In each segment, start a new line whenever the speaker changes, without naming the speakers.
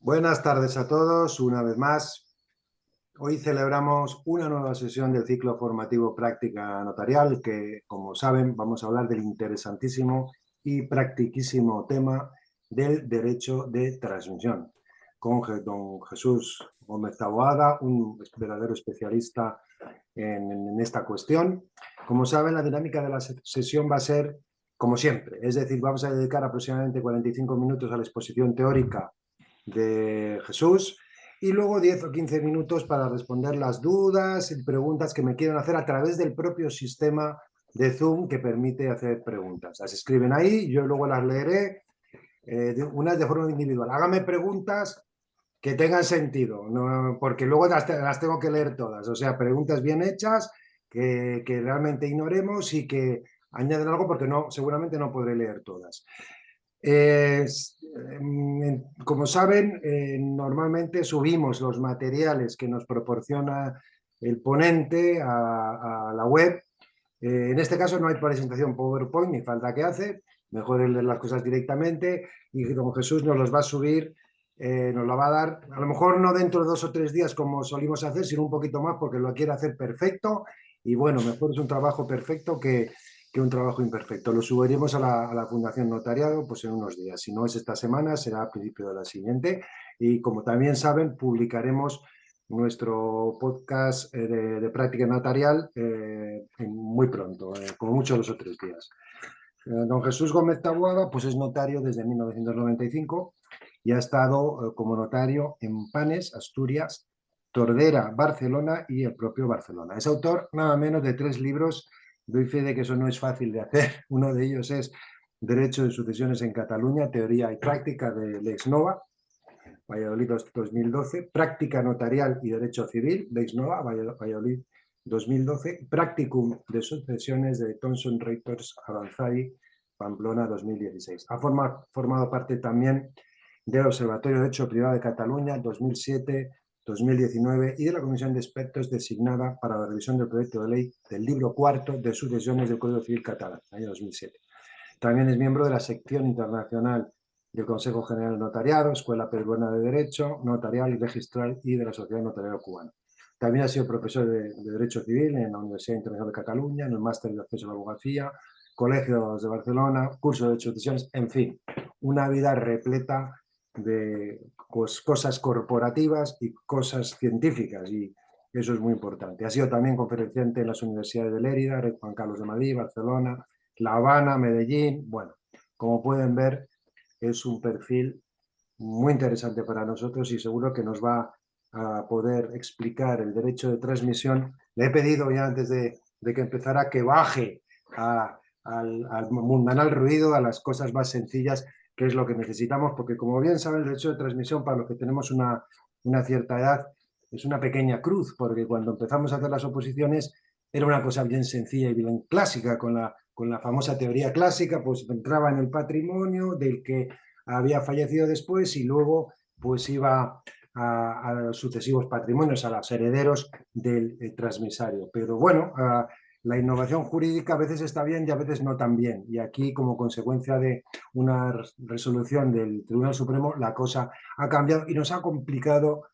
Buenas tardes a todos, una vez más. Hoy celebramos una nueva sesión del ciclo formativo Práctica Notarial, que, como saben, vamos a hablar del interesantísimo y practiquísimo tema del derecho de transmisión, con don Jesús Gómez Taboada, un verdadero especialista en esta cuestión. Como saben, la dinámica de la sesión va a ser como siempre, es decir, vamos a dedicar aproximadamente 45 minutos a la exposición teórica de Jesús y luego 10 o 15 minutos para responder las dudas y preguntas que me quieran hacer a través del propio sistema de Zoom que permite hacer preguntas. Las escriben ahí, yo luego las leeré, unas de forma individual. Háganme preguntas que tengan sentido, ¿no? Porque luego las tengo que leer todas. O sea, preguntas bien hechas que realmente ignoremos y que añaden algo porque seguramente no podré leer todas. Como saben, normalmente subimos los materiales que nos proporciona el ponente a la web. En este caso no hay presentación PowerPoint ni falta que hace, mejor leer las cosas directamente y don Jesús nos los va a subir, nos la va a dar, a lo mejor no dentro de 2 o 3 días como solimos hacer, sino un poquito más porque lo quiere hacer perfecto y bueno, mejor es un trabajo perfecto que un trabajo imperfecto. Lo subiremos a la Fundación Notariado pues en unos días. Si no es esta semana, será a principio de la siguiente. Y como también saben, publicaremos nuestro podcast práctica notarial muy pronto, como mucho los otros días. Don Jesús Gómez Taboada pues es notario desde 1995 y ha estado como notario en Panes, Asturias, Tordera, Barcelona y el propio Barcelona. Es autor nada menos de 3 libros. Doy fe de que eso no es fácil de hacer. Uno de ellos es Derecho de sucesiones en Cataluña, teoría y práctica de Lex Nova, Valladolid 2012, Práctica notarial y derecho civil, Lex Nova, Valladolid 2012, Practicum de sucesiones de Thomson Reuters Avanzadi, Pamplona 2016. Ha formado parte también del Observatorio de Derecho Privado de Cataluña 2007-2019 y de la Comisión de Expertos designada para la revisión del proyecto de ley del libro cuarto de sucesiones del Código Civil catalán, año 2007. También es miembro de la sección internacional del Consejo General de Notariado, Escuela Peruana de Derecho, Notarial y Registral y de la Sociedad Notarial Cubana. También ha sido profesor de Derecho Civil en la Universidad Internacional de Cataluña, en el Máster de Acceso a la Abogacía, Colegios de Barcelona, curso de Derecho de Sucesiones, en fin, una vida repleta de cosas corporativas y cosas científicas, y eso es muy importante. Ha sido también conferenciante en las universidades de Lérida, Rey Juan Carlos de Madrid, Barcelona, La Habana, Medellín. Bueno, como pueden ver, es un perfil muy interesante para nosotros y seguro que nos va a poder explicar el derecho de transmisión. Le he pedido ya antes de que empezara que baje al mundanal ruido, a las cosas más sencillas, que es lo que necesitamos, porque como bien saben, el derecho de transmisión para los que tenemos una cierta edad es una pequeña cruz, porque cuando empezamos a hacer las oposiciones era una cosa bien sencilla y bien clásica, con la famosa teoría clásica, pues entraba en el patrimonio del que había fallecido después y luego pues iba a los sucesivos patrimonios, a los herederos del transmisario. Pero bueno, la innovación jurídica a veces está bien y a veces no tan bien. Y aquí, como consecuencia de una resolución del Tribunal Supremo, la cosa ha cambiado y nos ha complicado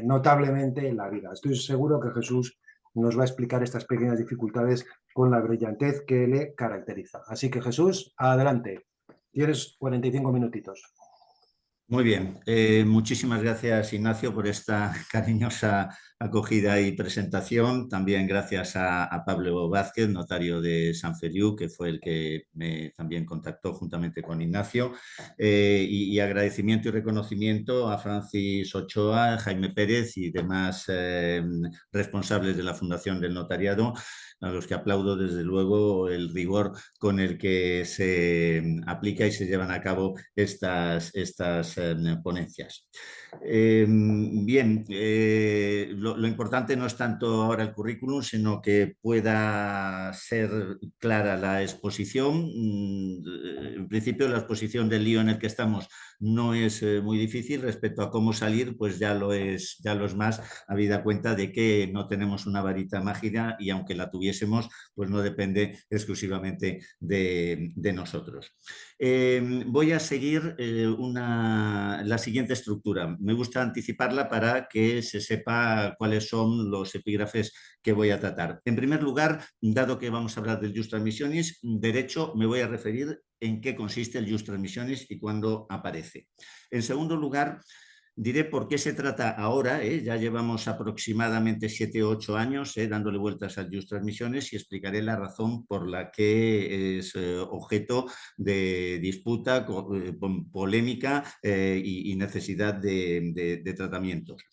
notablemente la vida. Estoy seguro que Jesús nos va a explicar estas pequeñas dificultades con la brillantez que le caracteriza. Así que Jesús, adelante. Tienes 45 minutitos.
Muy bien, muchísimas gracias Ignacio por esta cariñosa acogida y presentación. También gracias a Pablo Vázquez, notario de San Feliu, que fue el que me también contactó juntamente con Ignacio. Y agradecimiento y reconocimiento a Francis Ochoa, Jaime Pérez y demás responsables de la Fundación del Notariado, a los que aplaudo desde luego el rigor con el que se aplica y se llevan a cabo estas ponencias. Bien, lo importante no es tanto ahora el currículum, sino que pueda ser clara la exposición. En principio, la exposición del lío en el que estamos no es muy difícil. Respecto a cómo salir, pues ya lo es más, habida cuenta de que no tenemos una varita mágica y aunque la tuviésemos, pues no depende exclusivamente de nosotros. Voy a seguir la siguiente estructura. Me gusta anticiparla para que se sepa cuáles son los epígrafes que voy a tratar. En primer lugar, dado que vamos a hablar del Jus Transmissionis, derecho, me voy a referir en qué consiste el Jus Transmissionis y cuándo aparece. En segundo lugar, diré por qué se trata ahora, ya llevamos aproximadamente 7 o 8 años dándole vueltas al Jus Transmissionis y explicaré la razón por la que es objeto de disputa, polémica y necesidad de tratamientos.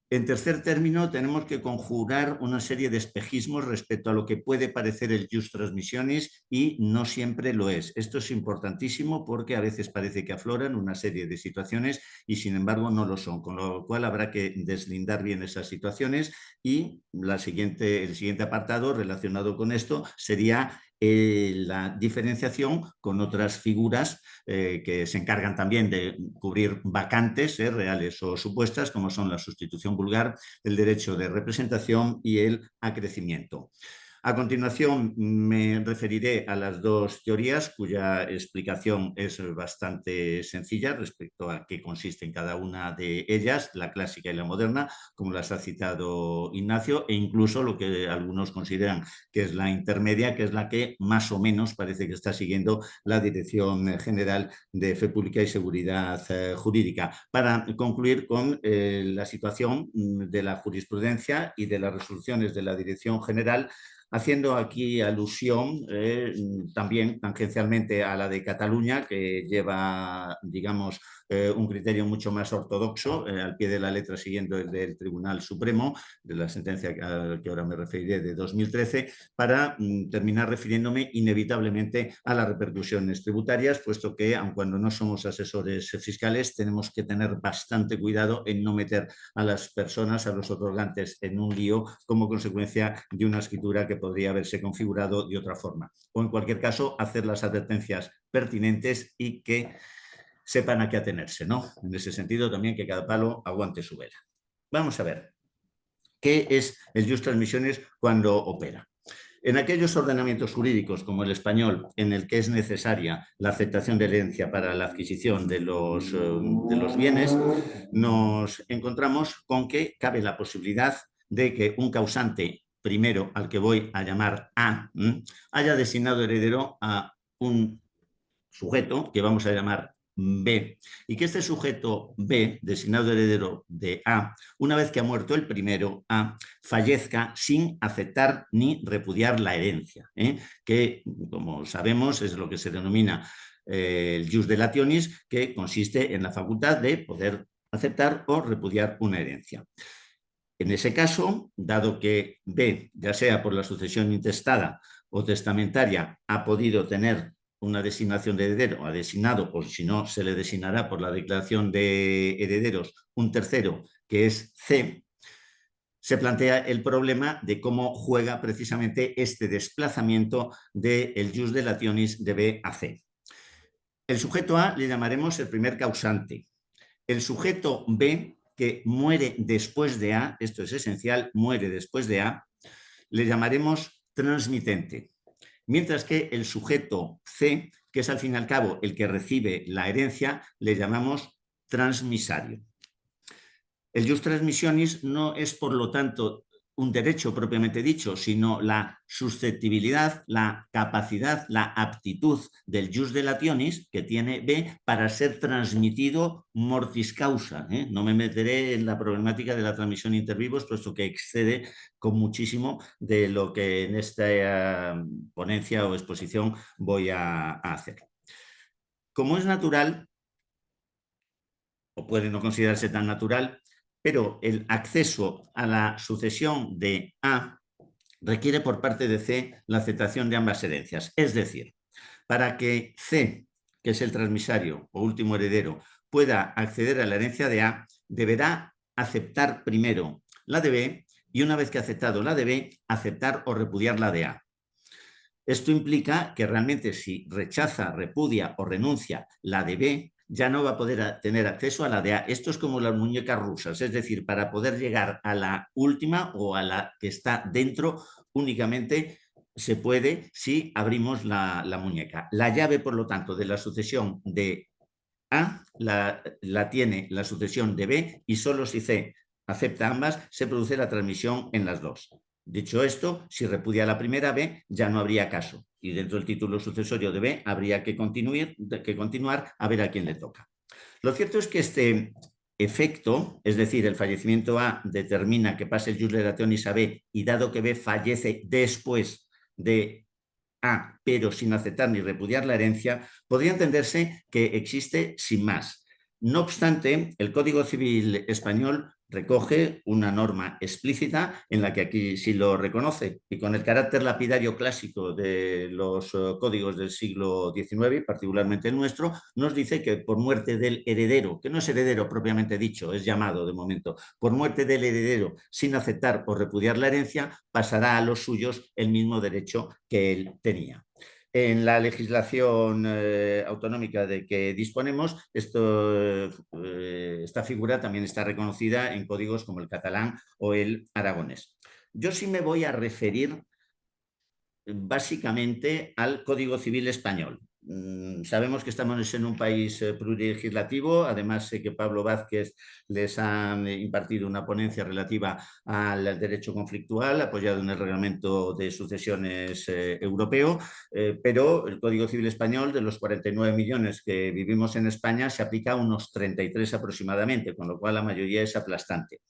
En tercer término, tenemos que conjurar una serie de espejismos respecto a lo que puede parecer el Jus Transmissionis y no siempre lo es. Esto es importantísimo porque a veces parece que afloran una serie de situaciones y sin embargo no lo son, con lo cual habrá que deslindar bien esas situaciones y el siguiente apartado relacionado con esto sería la diferenciación con otras figuras que se encargan también de cubrir vacantes reales o supuestas, como son la sustitución vulgar, el derecho de representación y el acrecimiento. A continuación me referiré a las dos teorías cuya explicación es bastante sencilla respecto a qué consiste en cada una de ellas, la clásica y la moderna, como las ha citado Ignacio, e incluso lo que algunos consideran que es la intermedia, que es la que más o menos parece que está siguiendo la Dirección General de Fe Pública y Seguridad Jurídica, para concluir con la situación de la jurisprudencia y de las resoluciones de la Dirección General, haciendo aquí alusión también tangencialmente a la de Cataluña, que lleva, digamos, un criterio mucho más ortodoxo, al pie de la letra siguiendo el del Tribunal Supremo, de la sentencia a que ahora me referiré de 2013, para terminar refiriéndome inevitablemente a las repercusiones tributarias, puesto que, aun cuando no somos asesores fiscales, tenemos que tener bastante cuidado en no meter a las personas, a los otorgantes, en un lío como consecuencia de una escritura que podría haberse configurado de otra forma. O, en cualquier caso, hacer las advertencias pertinentes y que sepan a qué atenerse, ¿no? En ese sentido, también que cada palo aguante su vela. Vamos a ver, ¿qué es el Jus Transmissionis cuando opera? En aquellos ordenamientos jurídicos como el español, en el que es necesaria la aceptación de herencia para la adquisición de los bienes, nos encontramos con que cabe la posibilidad de que un causante primero, al que voy a llamar A, haya designado heredero a un sujeto que vamos a llamar B, y que este sujeto B, designado heredero de A, una vez que ha muerto el primero A, fallezca sin aceptar ni repudiar la herencia, que, como sabemos, es lo que se denomina el jus delationis, que consiste en la facultad de poder aceptar o repudiar una herencia. En ese caso, dado que B, ya sea por la sucesión intestada o testamentaria, ha podido tener una designación de heredero, ha designado, o si no, se le designará por la declaración de herederos un tercero, que es C, se plantea el problema de cómo juega precisamente este desplazamiento del jus delationis de B a C. El sujeto A le llamaremos el primer causante. El sujeto B, que muere después de A, esto es esencial, muere después de A, le llamaremos transmitente. Mientras que el sujeto C, que es al fin y al cabo el que recibe la herencia, le llamamos transmisario. El jus transmissionis no es, por lo tanto, un derecho propiamente dicho, sino la susceptibilidad, la capacidad, la aptitud del jus delationis que tiene B para ser transmitido mortis causa. No me meteré en la problemática de la transmisión inter vivos, puesto que excede con muchísimo de lo que en esta ponencia o exposición voy a hacer. Como es natural, o puede no considerarse tan natural, pero el acceso a la sucesión de A requiere por parte de C la aceptación de ambas herencias. Es decir, para que C, que es el transmisario o último heredero, pueda acceder a la herencia de A, deberá aceptar primero la de B y, una vez que ha aceptado la de B, aceptar o repudiar la de A. Esto implica que realmente, si rechaza, repudia o renuncia la de B, ya no va a poder tener acceso a la de A. Esto es como las muñecas rusas, es decir, para poder llegar a la última o a la que está dentro, únicamente se puede si abrimos la muñeca. La llave, por lo tanto, de la sucesión de A la tiene la sucesión de B y solo si C acepta ambas se produce la transmisión en las dos. Dicho esto, si repudia la primera B, ya no habría caso y dentro del título sucesorio de B habría que continuar a ver a quién le toca. Lo cierto es que este efecto, es decir, el fallecimiento A determina que pase el jus lationis a B y dado que B fallece después de A, pero sin aceptar ni repudiar la herencia, podría entenderse que existe sin más. No obstante, el Código Civil español recoge una norma explícita en la que aquí sí lo reconoce y con el carácter lapidario clásico de los códigos del siglo XIX, particularmente el nuestro, nos dice que por muerte del heredero, que no es heredero propiamente dicho, es llamado de momento, por muerte del heredero sin aceptar o repudiar la herencia, pasará a los suyos el mismo derecho que él tenía. En la legislación autonómica de que disponemos, esta figura también está reconocida en códigos como el catalán o el aragonés. Yo sí me voy a referir básicamente al Código Civil español. Sabemos que estamos en un país plurilegislativo, además sé que Pablo Vázquez les ha impartido una ponencia relativa al derecho conflictual apoyado en el reglamento de sucesiones europeo, pero el Código Civil español, de los 49 millones que vivimos en España, se aplica a unos 33 aproximadamente, con lo cual la mayoría es aplastante.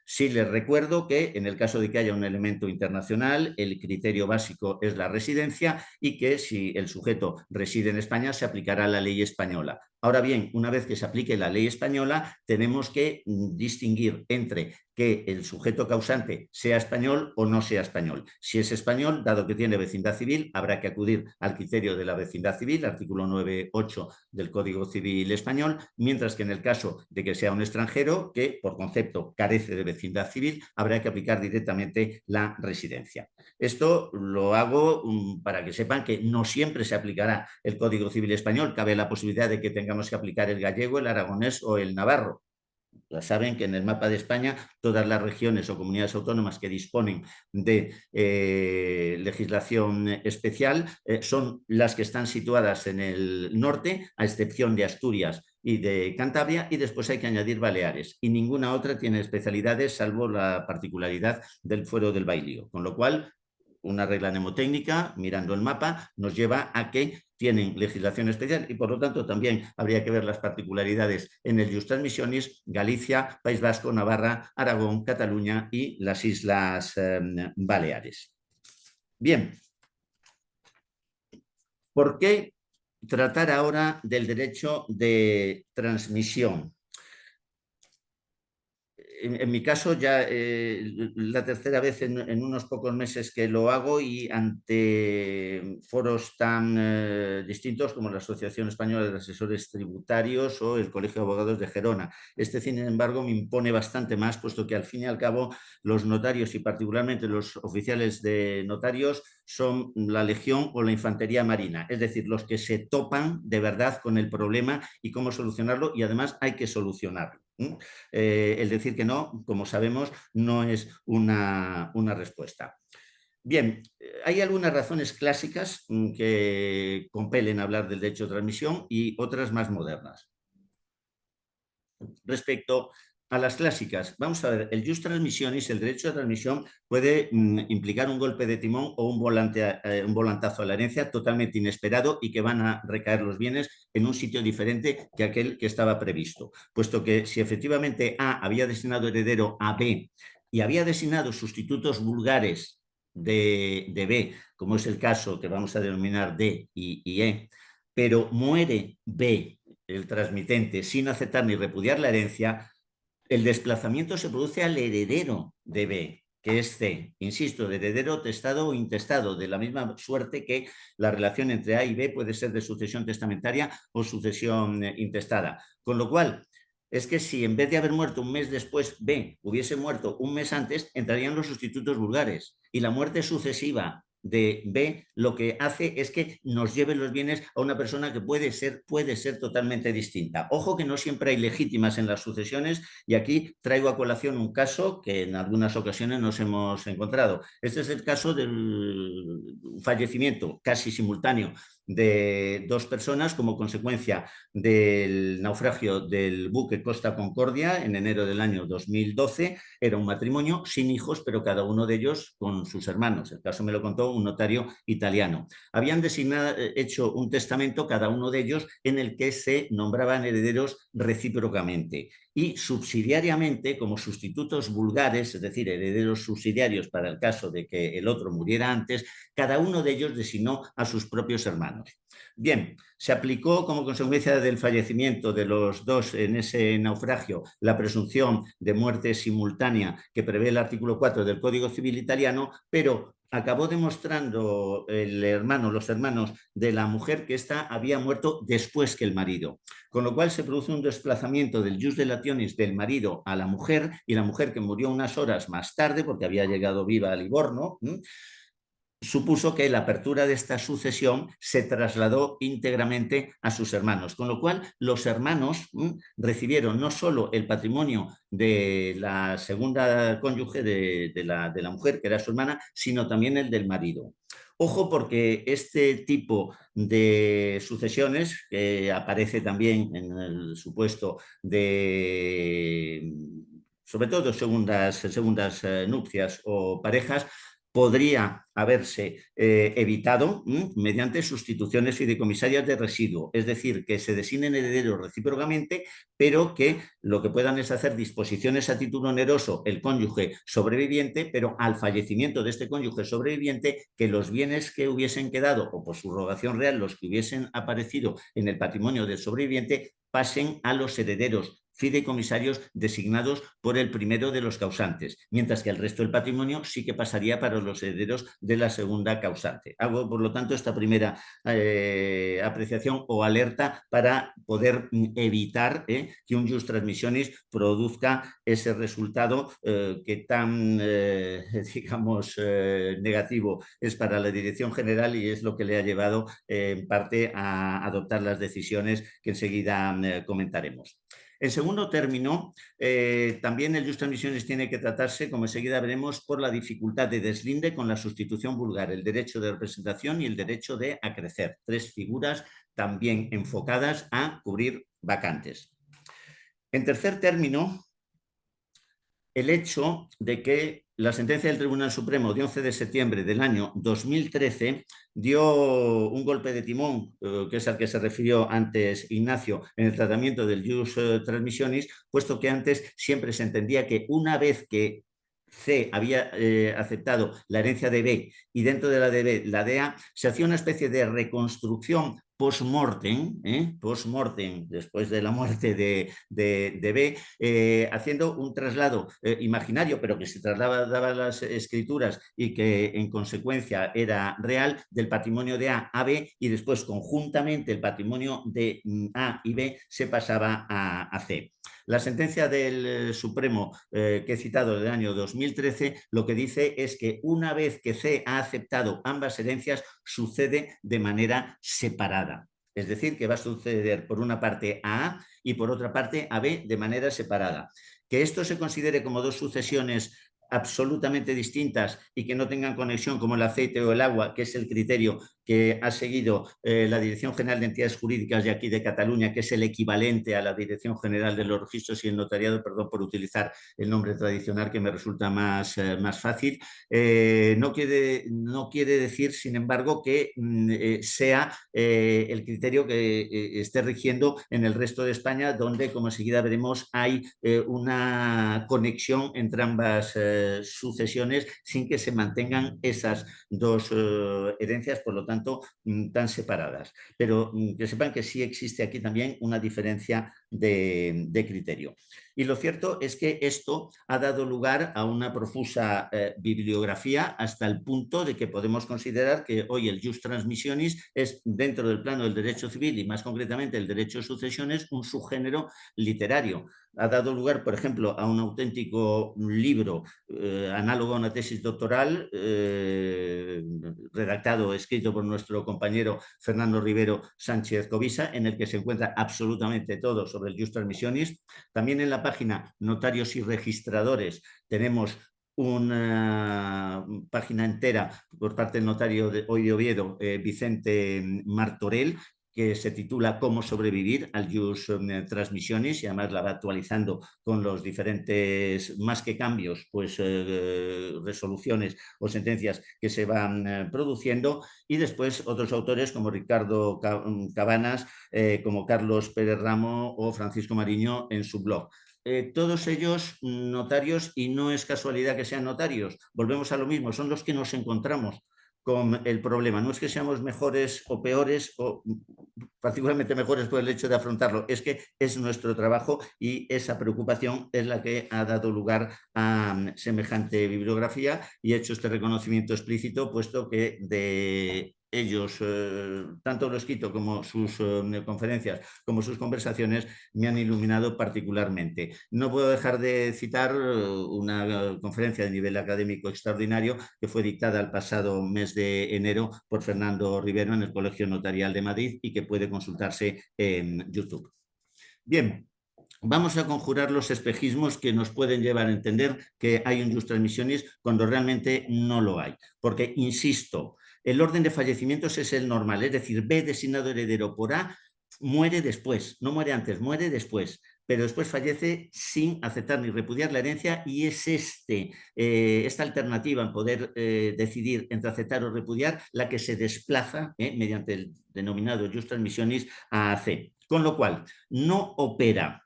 Sí les recuerdo que en el caso de que haya un elemento internacional, el criterio básico es la residencia y que si el sujeto reside en España se aplicará la ley española. Ahora bien, una vez que se aplique la ley española, tenemos que distinguir entre que el sujeto causante sea español o no sea español. Si es español, dado que tiene vecindad civil, habrá que acudir al criterio de la vecindad civil, artículo 9.8 del Código Civil español, mientras que en el caso de que sea un extranjero, que por concepto carece de vecindad civil, habrá que aplicar directamente la residencia. Esto lo hago para que sepan que no siempre se aplicará el Código Civil español, cabe la posibilidad de que tengamos que aplicar el gallego, el aragonés o el navarro. Ya saben que en el mapa de España todas las regiones o comunidades autónomas que disponen de legislación especial son las que están situadas en el norte, a excepción de Asturias y de Cantabria, y después hay que añadir Baleares. Y ninguna otra tiene especialidades salvo la particularidad del fuero del bailío. Con lo cual, una regla mnemotécnica, mirando el mapa, nos lleva a que tienen legislación especial y por lo tanto también habría que ver las particularidades en el Ius Transmissionis, Galicia, País Vasco, Navarra, Aragón, Cataluña y las Islas Baleares. Bien, ¿por qué tratar ahora del derecho de transmisión? En mi caso ya la tercera vez en unos pocos meses que lo hago y ante foros tan distintos como la Asociación Española de Asesores Tributarios o el Colegio de Abogados de Gerona. Sin embargo, me impone bastante más, puesto que al fin y al cabo los notarios y particularmente los oficiales de notarios son la legión o la infantería marina, es decir, los que se topan de verdad con el problema y cómo solucionarlo y además hay que solucionarlo. El decir que no, como sabemos, no es una respuesta. Bien, hay algunas razones clásicas que compelen hablar del derecho de transmisión y otras más modernas. Respecto a las clásicas, vamos a ver, el jus transmissionis, el derecho de transmisión, puede implicar un golpe de timón o un volantazo a la herencia totalmente inesperado y que van a recaer los bienes en un sitio diferente que aquel que estaba previsto. Puesto que si efectivamente A había designado heredero a B y había designado sustitutos vulgares de B, como es el caso que vamos a denominar D y E, pero muere B, el transmitente, sin aceptar ni repudiar la herencia, el desplazamiento se produce al heredero de B, que es C. Insisto, de heredero testado o intestado, de la misma suerte que la relación entre A y B puede ser de sucesión testamentaria o sucesión intestada. Con lo cual, es que si en vez de haber muerto un mes después B hubiese muerto un mes antes, entrarían los sustitutos vulgares. Y la muerte sucesiva de B lo que hace es que nos lleven los bienes a una persona que puede ser totalmente distinta. Ojo que no siempre hay legítimas en las sucesiones y aquí traigo a colación un caso que en algunas ocasiones nos hemos encontrado. Este es el caso del fallecimiento casi simultáneo de 2 personas como consecuencia del naufragio del buque Costa Concordia en enero del año 2012. Era un matrimonio sin hijos, pero cada uno de ellos con sus hermanos. El caso me lo contó un notario italiano. Habían hecho un testamento cada uno de ellos en el que se nombraban herederos recíprocamente y subsidiariamente, como sustitutos vulgares, es decir, herederos subsidiarios para el caso de que el otro muriera antes, cada uno de ellos designó a sus propios hermanos. Bien, se aplicó como consecuencia del fallecimiento de los dos en ese naufragio la presunción de muerte simultánea que prevé el artículo 4 del Código Civil italiano, pero acabó demostrando los hermanos de la mujer que ésta había muerto después que el marido, con lo cual se produce un desplazamiento del jus dilationis del marido a la mujer, y la mujer, que murió unas horas más tarde porque había llegado viva a Livorno, supuso que la apertura de esta sucesión se trasladó íntegramente a sus hermanos, con lo cual los hermanos recibieron no solo el patrimonio de la segunda cónyuge de la mujer, que era su hermana, sino también el del marido. Ojo, porque este tipo de sucesiones, que aparece también en el supuesto de, sobre todo, segundas nupcias o parejas, podría haberse evitado mediante sustituciones fideicomisarias de residuo, es decir, que se designen herederos recíprocamente, pero que lo que puedan es hacer disposiciones a título oneroso el cónyuge sobreviviente, pero al fallecimiento de este cónyuge sobreviviente, que los bienes que hubiesen quedado, o por subrogación real, los que hubiesen aparecido en el patrimonio del sobreviviente, pasen a los herederos fideicomisarios designados por el primero de los causantes, mientras que el resto del patrimonio sí que pasaría para los herederos de la segunda causante. Hago, por lo tanto, esta primera apreciación o alerta para poder evitar que un jus transmissionis produzca ese resultado que tan, digamos, negativo es para la Dirección General, y es lo que le ha llevado en parte a adoptar las decisiones que enseguida comentaremos. En segundo término, también el jus transmissionis tiene que tratarse, como enseguida veremos, por la dificultad de deslinde con la sustitución vulgar, el derecho de representación y el derecho de acrecer. 3 figuras también enfocadas a cubrir vacantes. En tercer término, el hecho de que la sentencia del Tribunal Supremo de 11 de septiembre del año 2013 dio un golpe de timón, que es al que se refirió antes Ignacio, en el tratamiento del jus transmissionis, puesto que antes siempre se entendía que una vez que C había aceptado la herencia de B y dentro de la de B la de A, se hacía una especie de reconstrucción post-mortem, después de la muerte de B, haciendo un traslado imaginario, pero que se trasladaba a las escrituras y que en consecuencia era real, del patrimonio de A a B, y después conjuntamente el patrimonio de A y B se pasaba a C. La sentencia del Supremo que he citado del año 2013 lo que dice es que una vez que C ha aceptado ambas herencias, sucede de manera separada. Es decir, que va a suceder por una parte a A y por otra parte a B de manera separada. Que esto se considere como 2 sucesiones absolutamente distintas y que no tengan conexión, como el aceite o el agua, que es el criterio que ha seguido la Dirección General de Entidades Jurídicas de aquí de Cataluña, que es el equivalente a la Dirección General de los Registros y el Notariado, perdón por utilizar el nombre tradicional que me resulta más fácil, no quiere decir, sin embargo, que sea el criterio que esté rigiendo en el resto de España, donde, como enseguida veremos, hay una conexión entre ambas sucesiones sin que se mantengan esas 2 herencias, por lo tanto, tan separadas. Pero que sepan que sí existe aquí también una diferencia de criterio. Y lo cierto es que esto ha dado lugar a una profusa bibliografía, hasta el punto de que podemos considerar que hoy el jus transmissionis es, dentro del plano del derecho civil y más concretamente el derecho de sucesiones, un subgénero literario. Ha dado lugar, por ejemplo, a un auténtico libro análogo a una tesis doctoral, redactado, escrito por nuestro compañero Fernando Rivero Sánchez Covisa, en el que se encuentra absolutamente todo sobre el jus transmissionis. También en la página Notarios y Registradores tenemos una página entera por parte del notario de hoy de Oviedo, Vicente Martorell, que se titula Cómo sobrevivir al Jus Transmissionis, y además la va actualizando con los diferentes, más que cambios, pues resoluciones o sentencias que se van produciendo. Y después otros autores como Ricardo Cabanas, como Carlos Pérez Ramo o Francisco Mariño en su blog. Todos ellos notarios, y no es casualidad que sean notarios, volvemos a lo mismo, son los que nos encontramos con el problema. No es que seamos mejores o peores, o particularmente mejores por el hecho de afrontarlo, es que es nuestro trabajo y esa preocupación es la que ha dado lugar a semejante bibliografía y ha hecho este reconocimiento explícito, puesto que de ellos, tanto lo escrito como sus conferencias, como sus conversaciones, me han iluminado particularmente. No puedo dejar de citar una conferencia de nivel académico extraordinario que fue dictada el pasado mes de enero por Fernando Rivero en el Colegio Notarial de Madrid y que puede consultarse en YouTube. Bien, vamos a conjurar los espejismos que nos pueden llevar a entender que hay un Jus Transmissionis cuando realmente no lo hay. Porque, insisto, el orden de fallecimientos es el normal, es decir, B designado heredero por A muere después, no muere antes, muere después, pero después fallece sin aceptar ni repudiar la herencia, y es esta alternativa en poder decidir entre aceptar o repudiar la que se desplaza mediante el denominado Jus Transmissionis a C. Con lo cual, no opera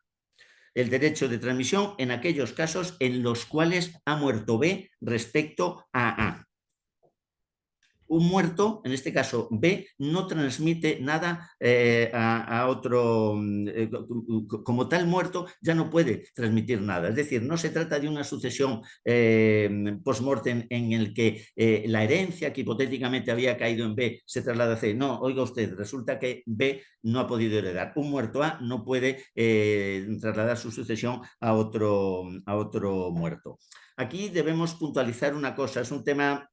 el derecho de transmisión en aquellos casos en los cuales ha muerto B respecto a A. Un muerto, en este caso B, no transmite nada a otro, como tal muerto ya no puede transmitir nada. Es decir, no se trata de una sucesión post-mortem en el que la herencia que hipotéticamente había caído en B se traslada a C. No, oiga usted, resulta que B no ha podido heredar. Un muerto A no puede trasladar su sucesión a otro muerto. Aquí debemos puntualizar una cosa, es un tema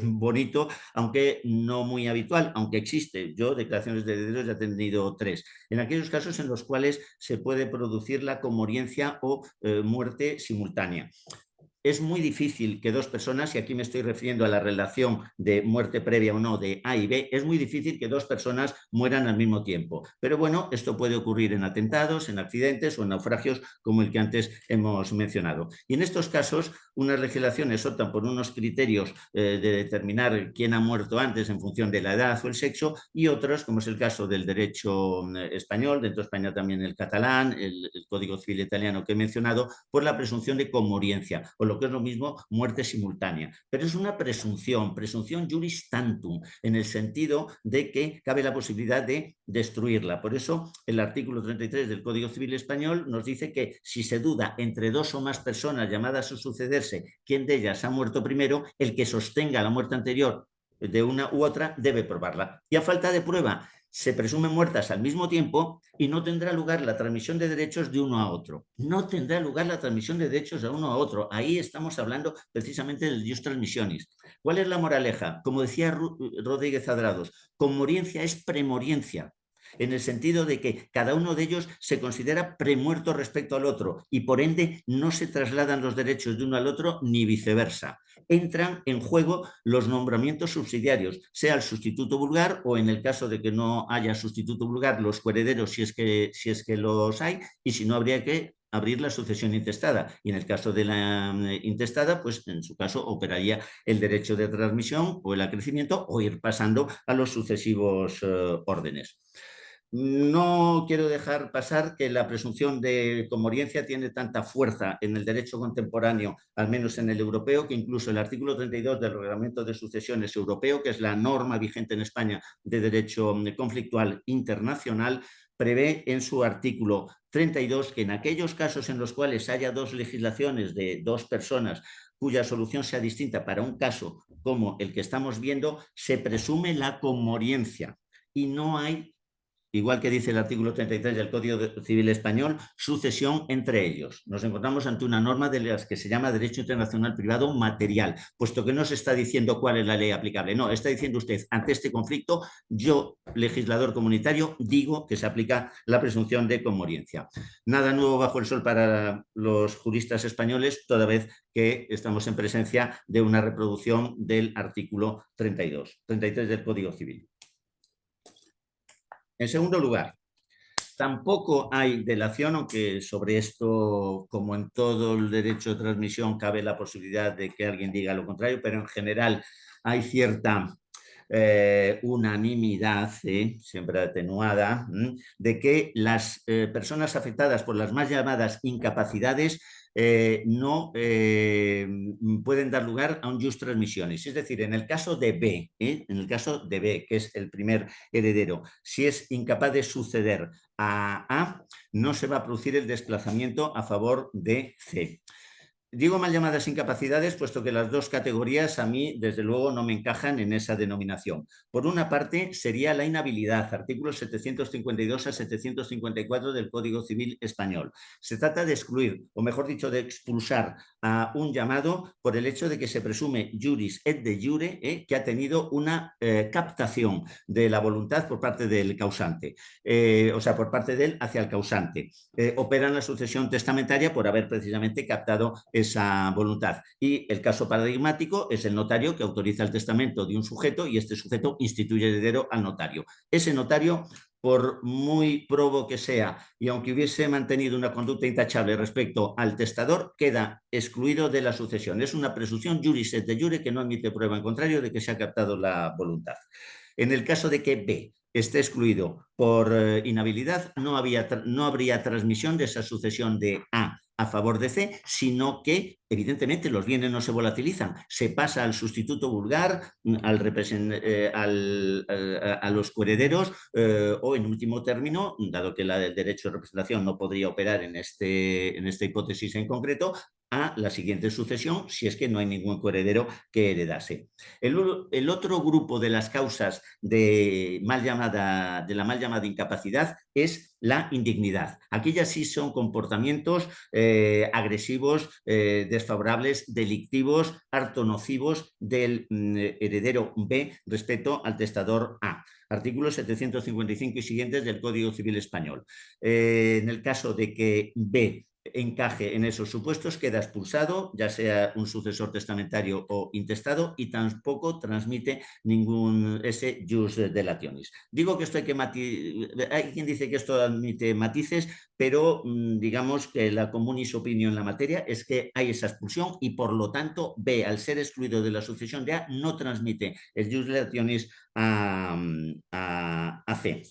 bonito, aunque no muy habitual, aunque existe. Yo declaraciones de herederos ya he tenido 3. En aquellos casos en los cuales se puede producir la comoriencia o muerte simultánea. Es muy difícil que dos personas, y aquí me estoy refiriendo a la relación de muerte previa o no de A y B, es muy difícil que dos personas mueran al mismo tiempo. Pero bueno, esto puede ocurrir en atentados, en accidentes o en naufragios como el que antes hemos mencionado. Y en estos casos, unas legislaciones optan por unos criterios de determinar quién ha muerto antes en función de la edad o el sexo, y otras, como es el caso del derecho español, dentro de España también el catalán, el Código Civil italiano que he mencionado, por la presunción de comoriencia, o lo que es lo mismo, muerte simultánea. Pero es una presunción juris tantum, en el sentido de que cabe la posibilidad de destruirla. Por eso el artículo 33 del Código Civil español nos dice que si se duda entre dos o más personas llamadas a sucederse quién de ellas ha muerto primero, el que sostenga la muerte anterior de una u otra debe probarla. Y a falta de prueba se presumen muertas al mismo tiempo y no tendrá lugar la transmisión de derechos de uno a otro. No tendrá lugar la transmisión de derechos de uno a otro. Ahí estamos hablando precisamente del Jus Transmissionis. ¿Cuál es la moraleja? Como decía Rodríguez Adrados, comoriencia es premoriencia, en el sentido de que cada uno de ellos se considera premuerto respecto al otro y por ende no se trasladan los derechos de uno al otro ni viceversa. Entran en juego los nombramientos subsidiarios, sea el sustituto vulgar o, en el caso de que no haya sustituto vulgar, los coherederos si es que los hay, y si no, habría que abrir la sucesión intestada, y en el caso de la intestada, pues en su caso operaría el derecho de transmisión o el acrecimiento, o ir pasando a los sucesivos órdenes. No quiero dejar pasar que la presunción de comoriencia tiene tanta fuerza en el derecho contemporáneo, al menos en el europeo, que incluso el artículo 32 del Reglamento de Sucesiones Europeo, que es la norma vigente en España de derecho conflictual internacional, prevé en su artículo 32 que en aquellos casos en los cuales haya dos legislaciones de dos personas cuya solución sea distinta para un caso como el que estamos viendo, se presume la comoriencia y no hay igual que dice el artículo 33 del Código Civil Español, sucesión entre ellos. Nos encontramos ante una norma de las que se llama Derecho Internacional Privado Material, puesto que no se está diciendo cuál es la ley aplicable. No, está diciendo usted, ante este conflicto, yo, legislador comunitario, digo que se aplica la presunción de conmoriencia. Nada nuevo bajo el sol para los juristas españoles, toda vez que estamos en presencia de una reproducción del artículo 33 del Código Civil. En segundo lugar, tampoco hay delación, aunque sobre esto, como en todo el derecho de transmisión, cabe la posibilidad de que alguien diga lo contrario, pero en general hay cierta unanimidad, siempre atenuada, de que las personas afectadas por las más llamadas incapacidades no pueden dar lugar a un jus transmissionis. Es decir, en el caso de B, en el caso de B, que es el primer heredero, si es incapaz de suceder a A, no se va a producir el desplazamiento a favor de C. Digo mal llamadas incapacidades, puesto que las dos categorías a mí, desde luego, no me encajan en esa denominación. Por una parte, sería la inhabilidad, artículos 752 a 754 del Código Civil Español. Se trata de excluir, o mejor dicho, de expulsar a un llamado por el hecho de que se presume juris et de jure que ha tenido una captación de la voluntad por parte del causante, o sea, por parte de él hacia el causante. Opera en la sucesión testamentaria por haber precisamente captado esa voluntad. Y el caso paradigmático es el notario que autoriza el testamento de un sujeto y este sujeto instituye heredero al notario. Ese notario, por muy probo que sea, y aunque hubiese mantenido una conducta intachable respecto al testador, queda excluido de la sucesión. Es una presunción juris et de jure que no admite prueba en contrario de que se ha captado la voluntad. En el caso de que B esté excluido por inhabilidad, no habría transmisión de esa sucesión de A favor de C, sino que evidentemente los bienes no se volatilizan, se pasa al sustituto vulgar, a los coherederos o en último término, dado que el derecho de representación no podría operar en esta hipótesis en concreto, a la siguiente sucesión si es que no hay ningún coheredero que heredase. El otro grupo de las causas de la mal llamada incapacidad es la indignidad. Aquellas sí son comportamientos agresivos, desfavorables, delictivos, harto nocivos del heredero B respecto al testador A. Artículos 755 y siguientes del Código Civil Español. En el caso de que B encaje en esos supuestos, queda expulsado, ya sea un sucesor testamentario o intestado, y tampoco transmite ningún ese jus delationis. Digo que esto hay quien dice que esto admite matices, pero digamos que la communis opinión en la materia es que hay esa expulsión y por lo tanto B, al ser excluido de la sucesión de A, no transmite el jus delationis a C.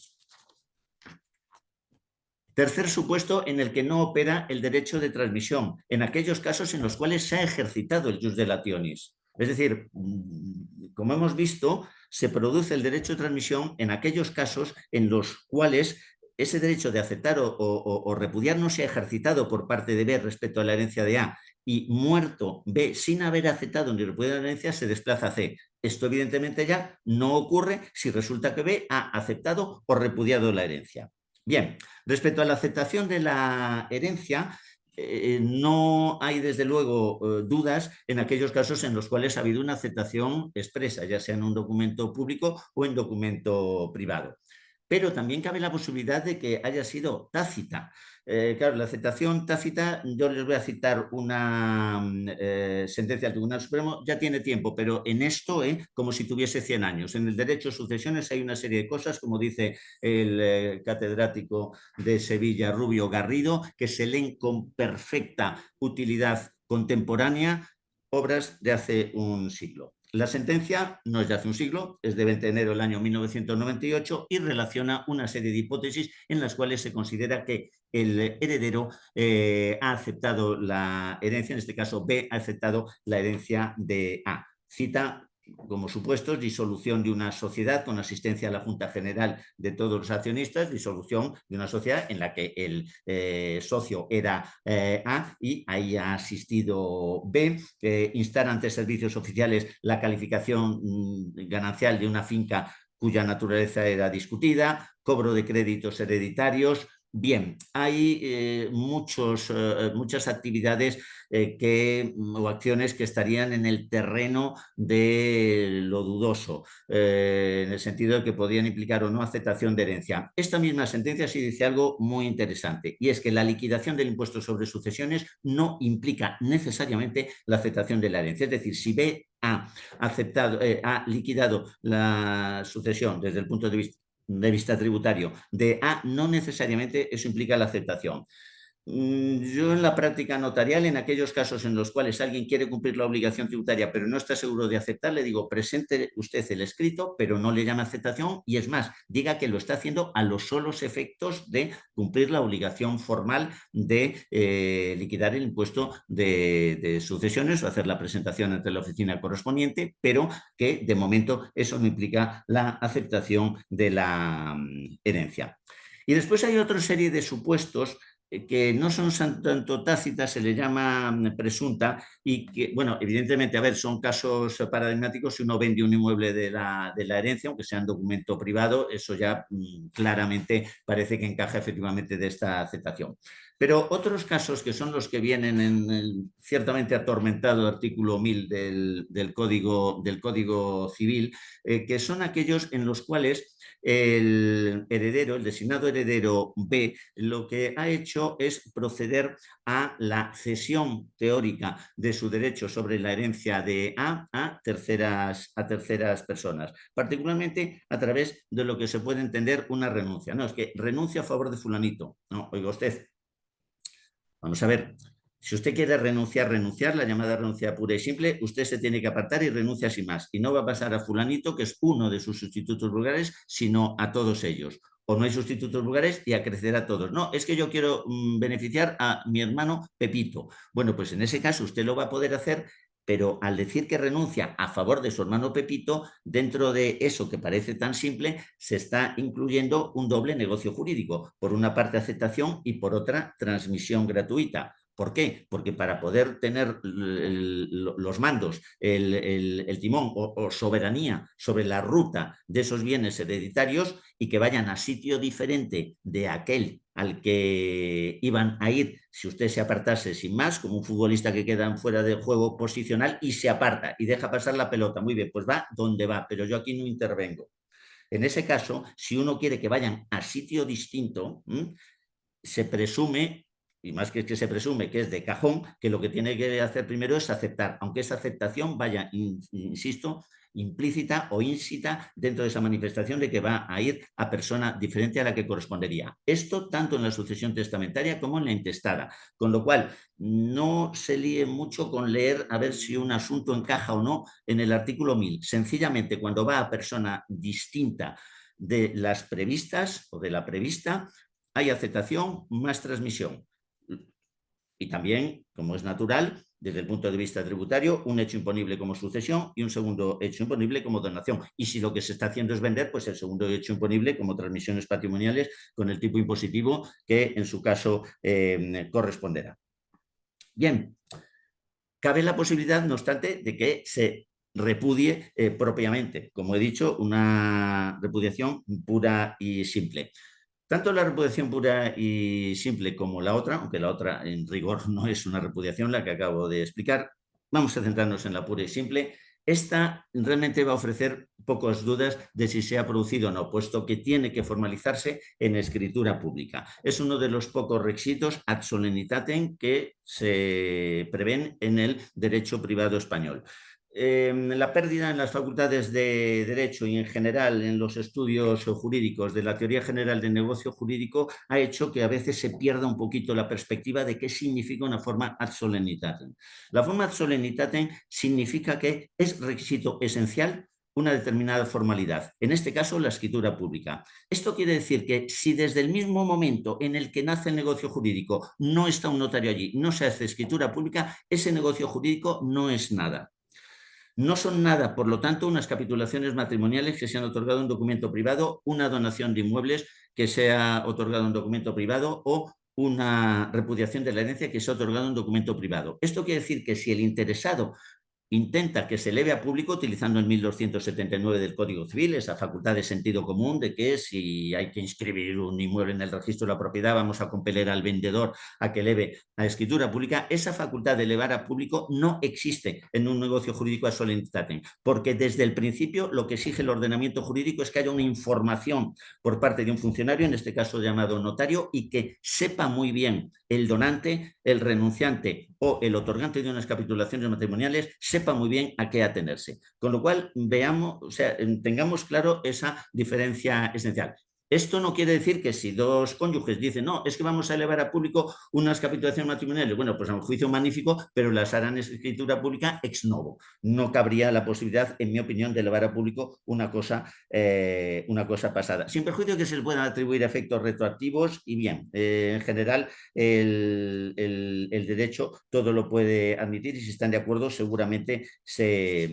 Tercer supuesto en el que no opera el derecho de transmisión, en aquellos casos en los cuales se ha ejercitado el jus delationis. Es decir, como hemos visto, se produce el derecho de transmisión en aquellos casos en los cuales ese derecho de aceptar o repudiar no se ha ejercitado por parte de B respecto a la herencia de A, y muerto B sin haber aceptado ni repudiado la herencia, se desplaza a C. Esto evidentemente ya no ocurre si resulta que B ha aceptado o repudiado la herencia. Bien, respecto a la aceptación de la herencia, no hay desde luego dudas en aquellos casos en los cuales ha habido una aceptación expresa, ya sea en un documento público o en documento privado. Pero también cabe la posibilidad de que haya sido tácita. Claro, la aceptación tácita, yo les voy a citar una sentencia del Tribunal Supremo, ya tiene tiempo, pero en esto, como si tuviese 100 años. En el derecho de sucesiones hay una serie de cosas, como dice el catedrático de Sevilla, Rubio Garrido, que se leen con perfecta utilidad contemporánea, obras de hace un siglo. La sentencia no es de hace un siglo, es de 20 de enero del año 1998 y relaciona una serie de hipótesis en las cuales se considera que el heredero ha aceptado la herencia, en este caso B ha aceptado la herencia de A. Cita como supuestos: disolución de una sociedad con asistencia a la Junta General de todos los accionistas, disolución de una sociedad en la que el socio era A y ahí ha asistido B, instar ante servicios oficiales la calificación ganancial de una finca cuya naturaleza era discutida, cobro de créditos hereditarios. Bien, hay muchas actividades o acciones que estarían en el terreno de lo dudoso, en el sentido de que podrían implicar o no aceptación de herencia. Esta misma sentencia sí dice algo muy interesante, y es que la liquidación del impuesto sobre sucesiones no implica necesariamente la aceptación de la herencia. Es decir, si B ha liquidado la sucesión desde el punto de vista tributario de A, no necesariamente eso implica la aceptación. Yo en la práctica notarial, en aquellos casos en los cuales alguien quiere cumplir la obligación tributaria pero no está seguro de aceptar, le digo, presente usted el escrito, pero no le llame aceptación, y es más, diga que lo está haciendo a los solos efectos de cumplir la obligación formal de liquidar el impuesto de sucesiones o hacer la presentación ante la oficina correspondiente, pero que de momento eso no implica la aceptación de la herencia. Y después hay otra serie de supuestos que no son tanto tácitas, se le llama presunta, y que, bueno, evidentemente, a ver, son casos paradigmáticos. Si uno vende un inmueble de la herencia, aunque sea en documento privado, eso ya claramente parece que encaja efectivamente de esta aceptación. Pero otros casos, que son los que vienen en el ciertamente atormentado artículo 1000 del Código Civil, que son aquellos en los cuales el heredero, el designado heredero B, lo que ha hecho es proceder a la cesión teórica de su derecho sobre la herencia de a terceras personas, particularmente a través de lo que se puede entender una renuncia. No, es que renuncia a favor de fulanito. No, oiga usted, vamos a ver. Si usted quiere renunciar, la llamada renuncia pura y simple, usted se tiene que apartar y renuncia sin más. Y no va a pasar a fulanito, que es uno de sus sustitutos vulgares, sino a todos ellos. O no hay sustitutos vulgares y a crecer a todos. No, es que yo quiero beneficiar a mi hermano Pepito. Bueno, pues en ese caso usted lo va a poder hacer, pero al decir que renuncia a favor de su hermano Pepito, dentro de eso que parece tan simple, se está incluyendo un doble negocio jurídico. Por una parte, aceptación, y por otra, transmisión gratuita. ¿Por qué? Porque para poder tener los mandos, el timón o soberanía sobre la ruta de esos bienes hereditarios, y que vayan a sitio diferente de aquel al que iban a ir si usted se apartase sin más, como un futbolista que queda fuera del juego posicional y se aparta y deja pasar la pelota. Muy bien, pues va donde va, pero yo aquí no intervengo. En ese caso, si uno quiere que vayan a sitio distinto, se presume, y más que se presume, que es de cajón, que lo que tiene que hacer primero es aceptar, aunque esa aceptación vaya, insisto, implícita o íncita dentro de esa manifestación de que va a ir a persona diferente a la que correspondería. Esto tanto en la sucesión testamentaria como en la intestada, con lo cual no se líe mucho con leer a ver si un asunto encaja o no en el artículo 1000. Sencillamente, cuando va a persona distinta de las previstas o de la prevista, hay aceptación más transmisión. Y también, como es natural, desde el punto de vista tributario, un hecho imponible como sucesión y un segundo hecho imponible como donación. Y si lo que se está haciendo es vender, pues el segundo hecho imponible como transmisiones patrimoniales con el tipo impositivo que en su caso corresponderá. Bien, cabe la posibilidad, no obstante, de que se repudie propiamente, como he dicho, una repudiación pura y simple. Tanto la repudiación pura y simple como la otra, aunque la otra en rigor no es una repudiación, la que acabo de explicar, vamos a centrarnos en la pura y simple. Esta realmente va a ofrecer pocas dudas de si se ha producido o no, puesto que tiene que formalizarse en escritura pública. Es uno de los pocos requisitos ad solemnitatem que se prevén en el derecho privado español. La pérdida en las facultades de Derecho y en general en los estudios jurídicos de la teoría general del negocio jurídico ha hecho que a veces se pierda un poquito la perspectiva de qué significa una forma ad solemnitatem. La forma ad solemnitatem significa que es requisito esencial una determinada formalidad, en este caso la escritura pública. Esto quiere decir que si desde el mismo momento en el que nace el negocio jurídico no está un notario allí, no se hace escritura pública, ese negocio jurídico no es nada. No son nada, por lo tanto, unas capitulaciones matrimoniales que se han otorgado en documento privado, una donación de inmuebles que se ha otorgado en documento privado o una repudiación de la herencia que se ha otorgado en documento privado. Esto quiere decir que si el interesado intenta que se eleve a público utilizando el 1279 del Código Civil, esa facultad de sentido común de que si hay que inscribir un inmueble en el registro de la propiedad, vamos a compeler al vendedor a que eleve a escritura pública. Esa facultad de elevar a público no existe en un negocio jurídico a solemnitatem, porque desde el principio lo que exige el ordenamiento jurídico es que haya una información por parte de un funcionario, en este caso llamado notario, y que sepa muy bien el donante, el renunciante o el otorgante de unas capitulaciones matrimoniales, sepa muy bien a qué atenerse. Con lo cual, veamos, o sea, tengamos claro esa diferencia esencial. Esto no quiere decir que si dos cónyuges dicen, no, es que vamos a elevar a público unas capitulaciones matrimoniales, bueno, pues a un juicio magnífico, pero las harán en escritura pública ex novo. No cabría la posibilidad, en mi opinión, de elevar a público una cosa pasada. Sin perjuicio de que se les puedan atribuir efectos retroactivos y bien, en general, el derecho todo lo puede admitir y si están de acuerdo seguramente se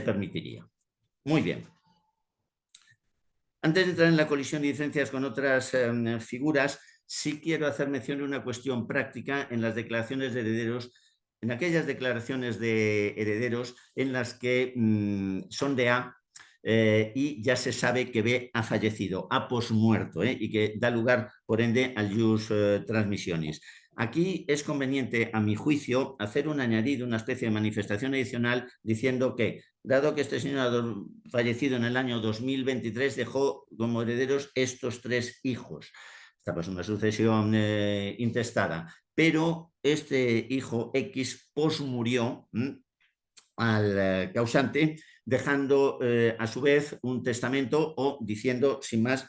permitiría. Muy bien. Antes de entrar en la colisión de licencias con otras figuras, sí quiero hacer mención de una cuestión práctica en las declaraciones de herederos, en aquellas declaraciones de herederos en las que son de A y ya se sabe que B ha fallecido, ha posmuerto, y que da lugar, por ende, al jus transmissionis. Aquí es conveniente, a mi juicio, hacer un añadido, una especie de manifestación adicional diciendo que, dado que este señor ha fallecido en el año 2023, dejó como herederos estos 3 hijos. Esta pues una sucesión intestada, pero este hijo X posmurió al causante, dejando a su vez un testamento o diciendo sin más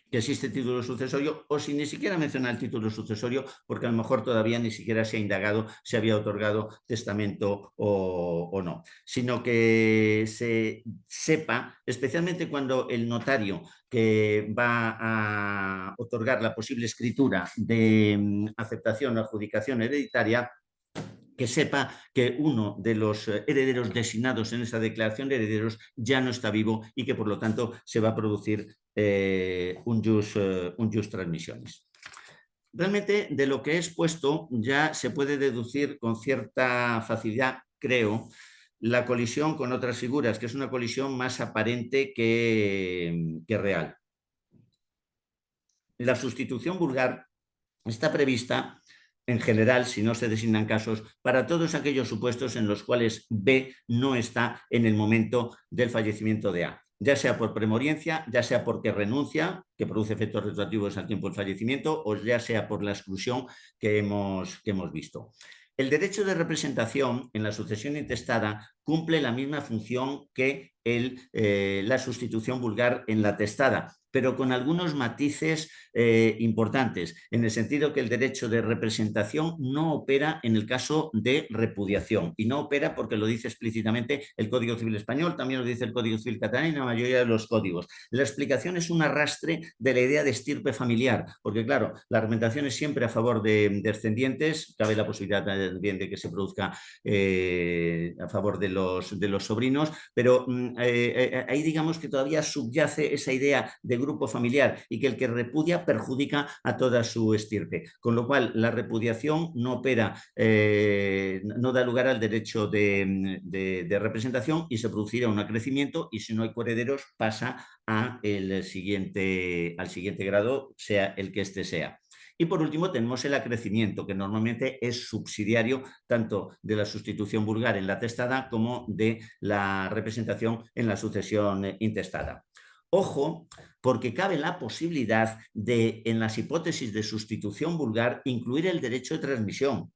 que existe título sucesorio o sin ni siquiera mencionar el título sucesorio porque a lo mejor todavía ni siquiera se ha indagado si había otorgado testamento o no, sino que se sepa, especialmente cuando el notario que va a otorgar la posible escritura de aceptación o adjudicación hereditaria, que sepa que uno de los herederos designados en esa declaración de herederos ya no está vivo y que por lo tanto se va a producir un jus transmissionis. Realmente de lo que he expuesto ya se puede deducir con cierta facilidad, creo, la colisión con otras figuras, que es una colisión más aparente que real. La sustitución vulgar está prevista en general, si no se designan casos, para todos aquellos supuestos en los cuales B no está en el momento del fallecimiento de A, ya sea por premoriencia, ya sea porque renuncia, que produce efectos retroactivos al tiempo del fallecimiento, o ya sea por la exclusión que hemos visto. El derecho de representación en la sucesión intestada cumple la misma función que la sustitución vulgar en la testada, pero con algunos matices importantes, en el sentido que el derecho de representación no opera en el caso de repudiación, y no opera porque lo dice explícitamente el Código Civil Español, también lo dice el Código Civil Catalán y la mayoría de los códigos. La explicación es un arrastre de la idea de estirpe familiar, porque claro, la argumentación es siempre a favor de descendientes, cabe la posibilidad también de que se produzca a favor de los sobrinos, pero ahí digamos que todavía subyace esa idea de grupo familiar y que el que repudia perjudica a toda su estirpe. Con lo cual, la repudiación no opera, no da lugar al derecho de representación y se producirá un acrecimiento y si no hay coherederos pasa al siguiente grado, sea el que éste sea. Y por último tenemos el acrecimiento, que normalmente es subsidiario tanto de la sustitución vulgar en la testada como de la representación en la sucesión intestada. Ojo, porque cabe la posibilidad de, en las hipótesis de sustitución vulgar, incluir el derecho de transmisión.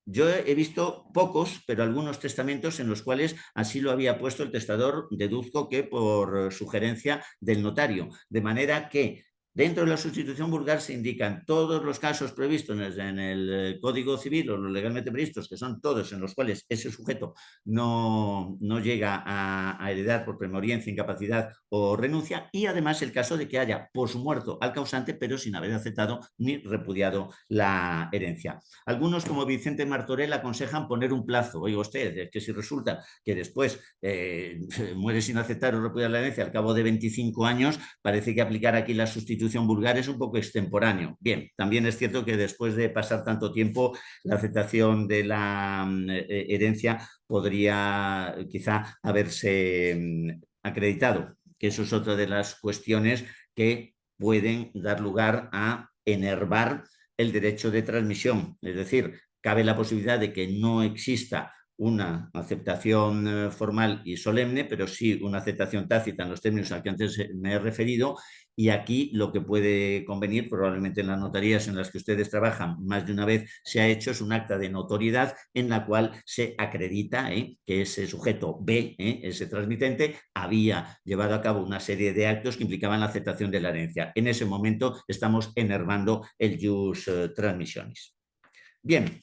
Yo he visto pocos, pero algunos testamentos en los cuales así lo había puesto el testador, deduzco que por sugerencia del notario, de manera que dentro de la sustitución vulgar se indican todos los casos previstos en el Código Civil o los legalmente previstos, que son todos en los cuales ese sujeto no llega a heredar por premoriencia, incapacidad o renuncia, y además el caso de que haya posmuerto al causante, pero sin haber aceptado ni repudiado la herencia. Algunos, como Vicente Martorell, aconsejan poner un plazo. Oiga usted, es que si resulta que después muere sin aceptar o repudiar la herencia al cabo de 25 años, parece que aplicar aquí la sustitución institución vulgar es un poco extemporáneo. Bien, también es cierto que después de pasar tanto tiempo, la aceptación de la herencia podría quizá haberse acreditado, que eso es otra de las cuestiones que pueden dar lugar a enervar el derecho de transmisión. Es decir, cabe la posibilidad de que no exista una aceptación formal y solemne, pero sí una aceptación tácita en los términos a que antes me he referido. Y aquí lo que puede convenir, probablemente en las notarías en las que ustedes trabajan más de una vez se ha hecho, es un acta de notoriedad en la cual se acredita que ese sujeto B, ese transmitente, había llevado a cabo una serie de actos que implicaban la aceptación de la herencia. En ese momento estamos enervando el jus transmissionis. Bien,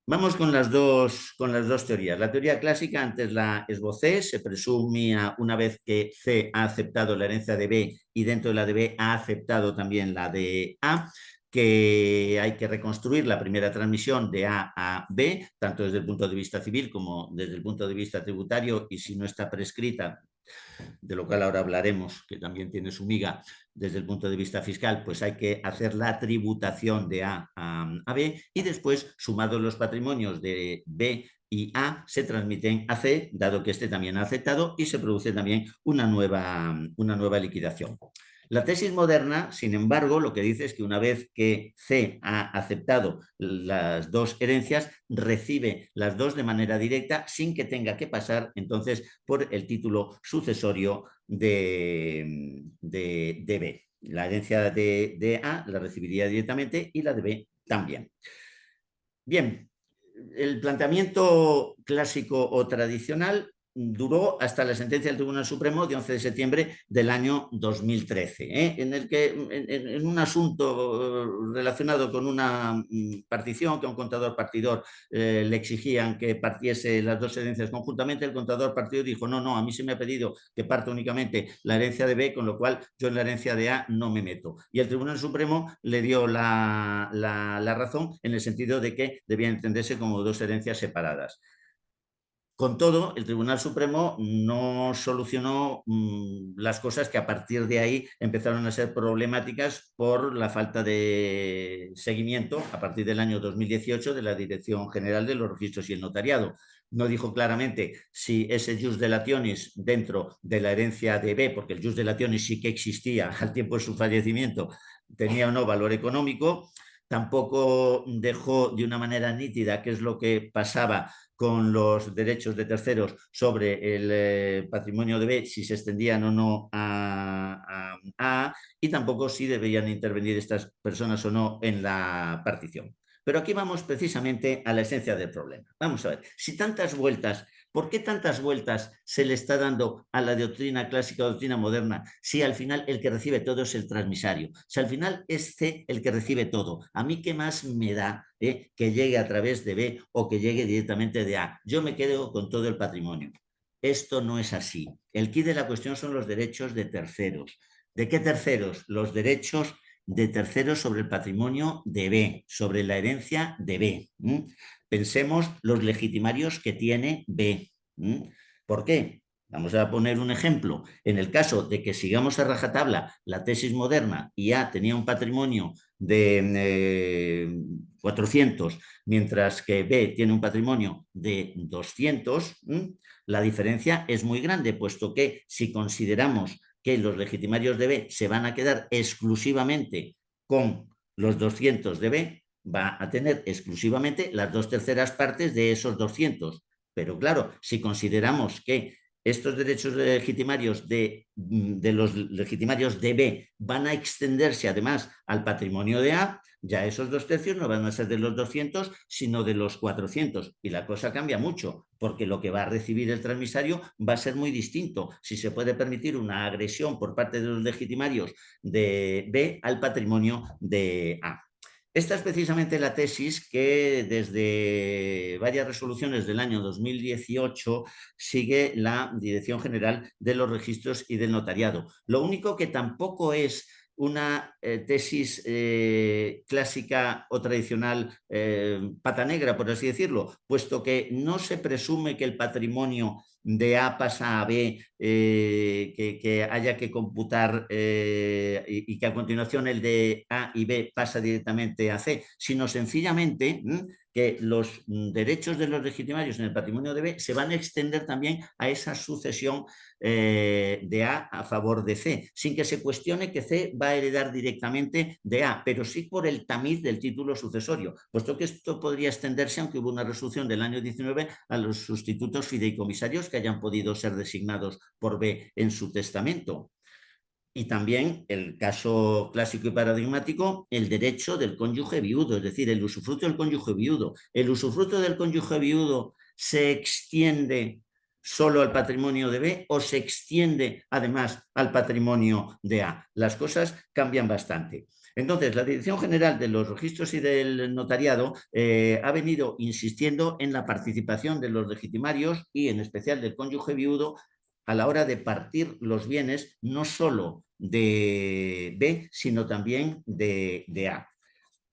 vamos con las dos teorías. La teoría clásica, antes la esbocé, se presumía una vez que C ha aceptado la herencia de B y dentro de la de B ha aceptado también la de A, que hay que reconstruir la primera transmisión de A a B, tanto desde el punto de vista civil como desde el punto de vista tributario, y si no está prescrita, de lo cual ahora hablaremos, que también tiene su miga desde el punto de vista fiscal, pues hay que hacer la tributación de A a B y después, sumados los patrimonios de B y A, se transmiten a C, dado que este también ha aceptado, y se produce también una nueva liquidación. La tesis moderna, sin embargo, lo que dice es que una vez que C ha aceptado las dos herencias, recibe las dos de manera directa sin que tenga que pasar entonces por el título sucesorio de B. La herencia de A la recibiría directamente y la de B también. Bien, el planteamiento clásico o tradicional duró hasta la sentencia del Tribunal Supremo de 11 de septiembre del año 2013, en el que en un asunto relacionado con una partición que a un contador partidor le exigían que partiese las dos herencias conjuntamente, el contador partidor dijo no, a mí se me ha pedido que parta únicamente la herencia de B, con lo cual yo en la herencia de A no me meto. Y el Tribunal Supremo le dio la razón en el sentido de que debían entenderse como dos herencias separadas. Con todo, el Tribunal Supremo no solucionó las cosas que a partir de ahí empezaron a ser problemáticas por la falta de seguimiento a partir del año 2018 de la Dirección General de los Registros y el Notariado. No dijo claramente si ese jus delationis dentro de la herencia de B, porque el jus delationis sí que existía al tiempo de su fallecimiento, tenía o no valor económico. Tampoco dejó de una manera nítida qué es lo que pasaba con los derechos de terceros sobre el patrimonio de B, si se extendían o no a A, y tampoco si deberían intervenir estas personas o no en la partición. Pero aquí vamos precisamente a la esencia del problema. Vamos a ver, si tantas vueltas, ¿por qué tantas vueltas se le está dando a la doctrina clásica o doctrina moderna si al final el que recibe todo es el transmisario? Si al final es C el que recibe todo, ¿a mí qué más me da que llegue a través de B o que llegue directamente de A? Yo me quedo con todo el patrimonio. Esto no es así. El quid de la cuestión son los derechos de terceros. ¿De qué terceros? Los derechos de terceros sobre el patrimonio de B, sobre la herencia de B. Pensemos los legitimarios que tiene B. ¿Por qué? Vamos a poner un ejemplo. En el caso de que sigamos a rajatabla la tesis moderna y A tenía un patrimonio de 400, mientras que B tiene un patrimonio de 200, la diferencia es muy grande, puesto que si consideramos que los legitimarios de B se van a quedar exclusivamente con los 200 de B, va a tener exclusivamente las 2/3 partes de esos 200. Pero claro, si consideramos que estos derechos legitimarios de los legitimarios de B van a extenderse además al patrimonio de A, ya esos 2/3 no van a ser de los 200, sino de los 400. Y la cosa cambia mucho, porque lo que va a recibir el transmisario va a ser muy distinto. Si se puede permitir una agresión por parte de los legitimarios de B al patrimonio de A. Esta es precisamente la tesis que desde varias resoluciones del año 2018 sigue la Dirección General de los Registros y del Notariado. Lo único que tampoco es una tesis clásica o tradicional pata negra, por así decirlo, puesto que no se presume que el patrimonio de A pasa a B, que haya que computar y que a continuación el de A y B pasa directamente a C, sino sencillamente que los derechos de los legitimarios en el patrimonio de B se van a extender también a esa sucesión de A favor de C, sin que se cuestione que C va a heredar directamente de A, pero sí por el tamiz del título sucesorio, puesto que esto podría extenderse, aunque hubo una resolución del año 19, a los sustitutos fideicomisarios que hayan podido ser designados por B en su testamento. Y también el caso clásico y paradigmático, el derecho del cónyuge viudo, es decir, el usufructo del cónyuge viudo. El usufructo del cónyuge viudo se extiende solo al patrimonio de B o se extiende además al patrimonio de A. Las cosas cambian bastante. Entonces, la Dirección General de los Registros y del Notariado ha venido insistiendo en la participación de los legitimarios y en especial del cónyuge viudo a la hora de partir los bienes no solo de B, sino también de A.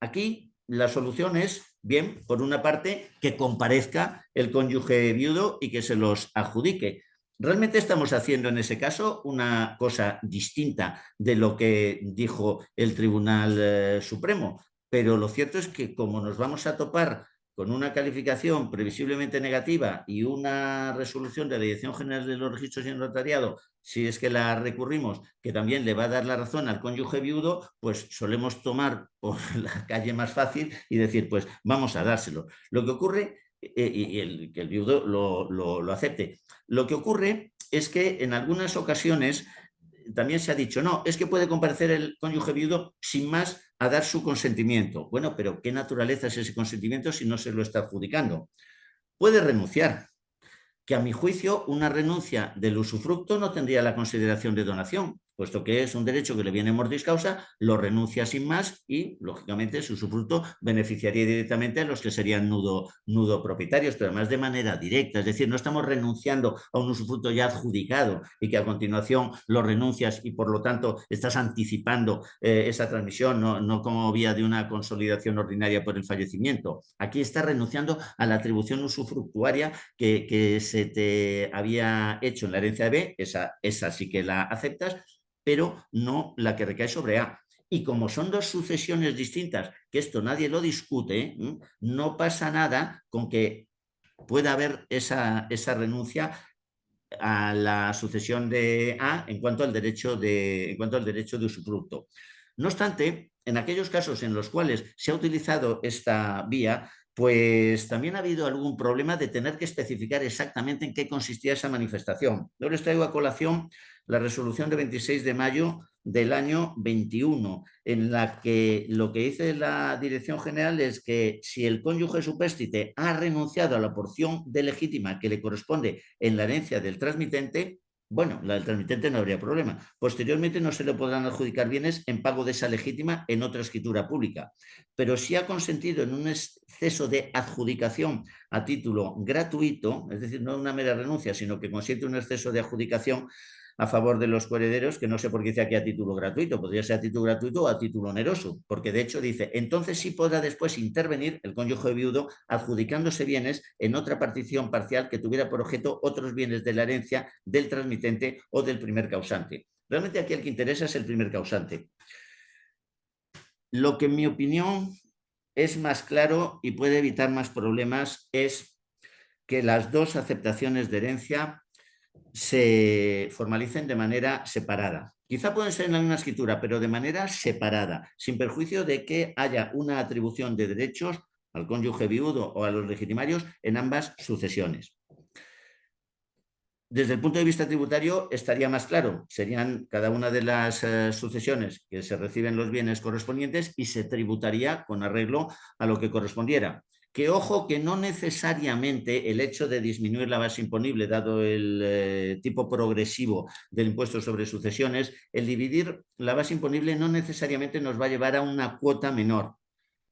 Aquí la solución es, bien, por una parte, que comparezca el cónyuge viudo y que se los adjudique. Realmente estamos haciendo en ese caso una cosa distinta de lo que dijo el Tribunal Supremo, pero lo cierto es que como nos vamos a topar con una calificación previsiblemente negativa y una resolución de la Dirección General de los Registros y el Notariado, si es que la recurrimos, que también le va a dar la razón al cónyuge viudo, pues solemos tomar por la calle más fácil y decir, pues vamos a dárselo. Lo que ocurre, y que el viudo lo acepte, lo que ocurre es que en algunas ocasiones también se ha dicho, no, es que puede comparecer el cónyuge viudo sin más a dar su consentimiento. Bueno, pero ¿qué naturaleza es ese consentimiento si no se lo está adjudicando? Puede renunciar, que a mi juicio una renuncia del usufructo no tendría la consideración de donación, puesto que es un derecho que le viene mortis causa, lo renuncia sin más y, lógicamente, su usufructo beneficiaría directamente a los que serían nudo propietarios, pero además de manera directa. Es decir, no estamos renunciando a un usufructo ya adjudicado y que a continuación lo renuncias y, por lo tanto, estás anticipando esa transmisión, no como vía de una consolidación ordinaria por el fallecimiento. Aquí estás renunciando a la atribución usufructuaria que se te había hecho en la herencia de B, esa sí que la aceptas, pero no la que recae sobre A. Y como son dos sucesiones distintas, que esto nadie lo discute, no pasa nada con que pueda haber esa renuncia a la sucesión de A en cuanto al derecho de usufructo. No obstante, en aquellos casos en los cuales se ha utilizado esta vía, pues también ha habido algún problema de tener que especificar exactamente en qué consistía esa manifestación. Yo les traigo a colación la resolución de 26 de mayo del año 21, en la que lo que dice la Dirección General es que si el cónyuge supérstite ha renunciado a la porción de legítima que le corresponde en la herencia del transmitente, bueno, la del transmitente no habría problema. Posteriormente no se le podrán adjudicar bienes en pago de esa legítima en otra escritura pública. Pero si ha consentido en un exceso de adjudicación a título gratuito, es decir, no una mera renuncia, sino que consiente un exceso de adjudicación a favor de los coherederos, que no sé por qué dice aquí a título gratuito, podría ser a título gratuito o a título oneroso, porque de hecho dice, entonces sí podrá después intervenir el cónyuge viudo adjudicándose bienes en otra partición parcial que tuviera por objeto otros bienes de la herencia del transmitente o del primer causante. Realmente aquí el que interesa es el primer causante. Lo que en mi opinión es más claro y puede evitar más problemas es que las dos aceptaciones de herencia se formalicen de manera separada. Quizá pueden ser en la misma escritura, pero de manera separada, sin perjuicio de que haya una atribución de derechos al cónyuge viudo o a los legitimarios en ambas sucesiones. Desde el punto de vista tributario estaría más claro, serían cada una de las sucesiones que se reciben los bienes correspondientes y se tributaría con arreglo a lo que correspondiera. Que ojo que no necesariamente el hecho de disminuir la base imponible, dado el tipo progresivo del impuesto sobre sucesiones, el dividir la base imponible no necesariamente nos va a llevar a una cuota menor.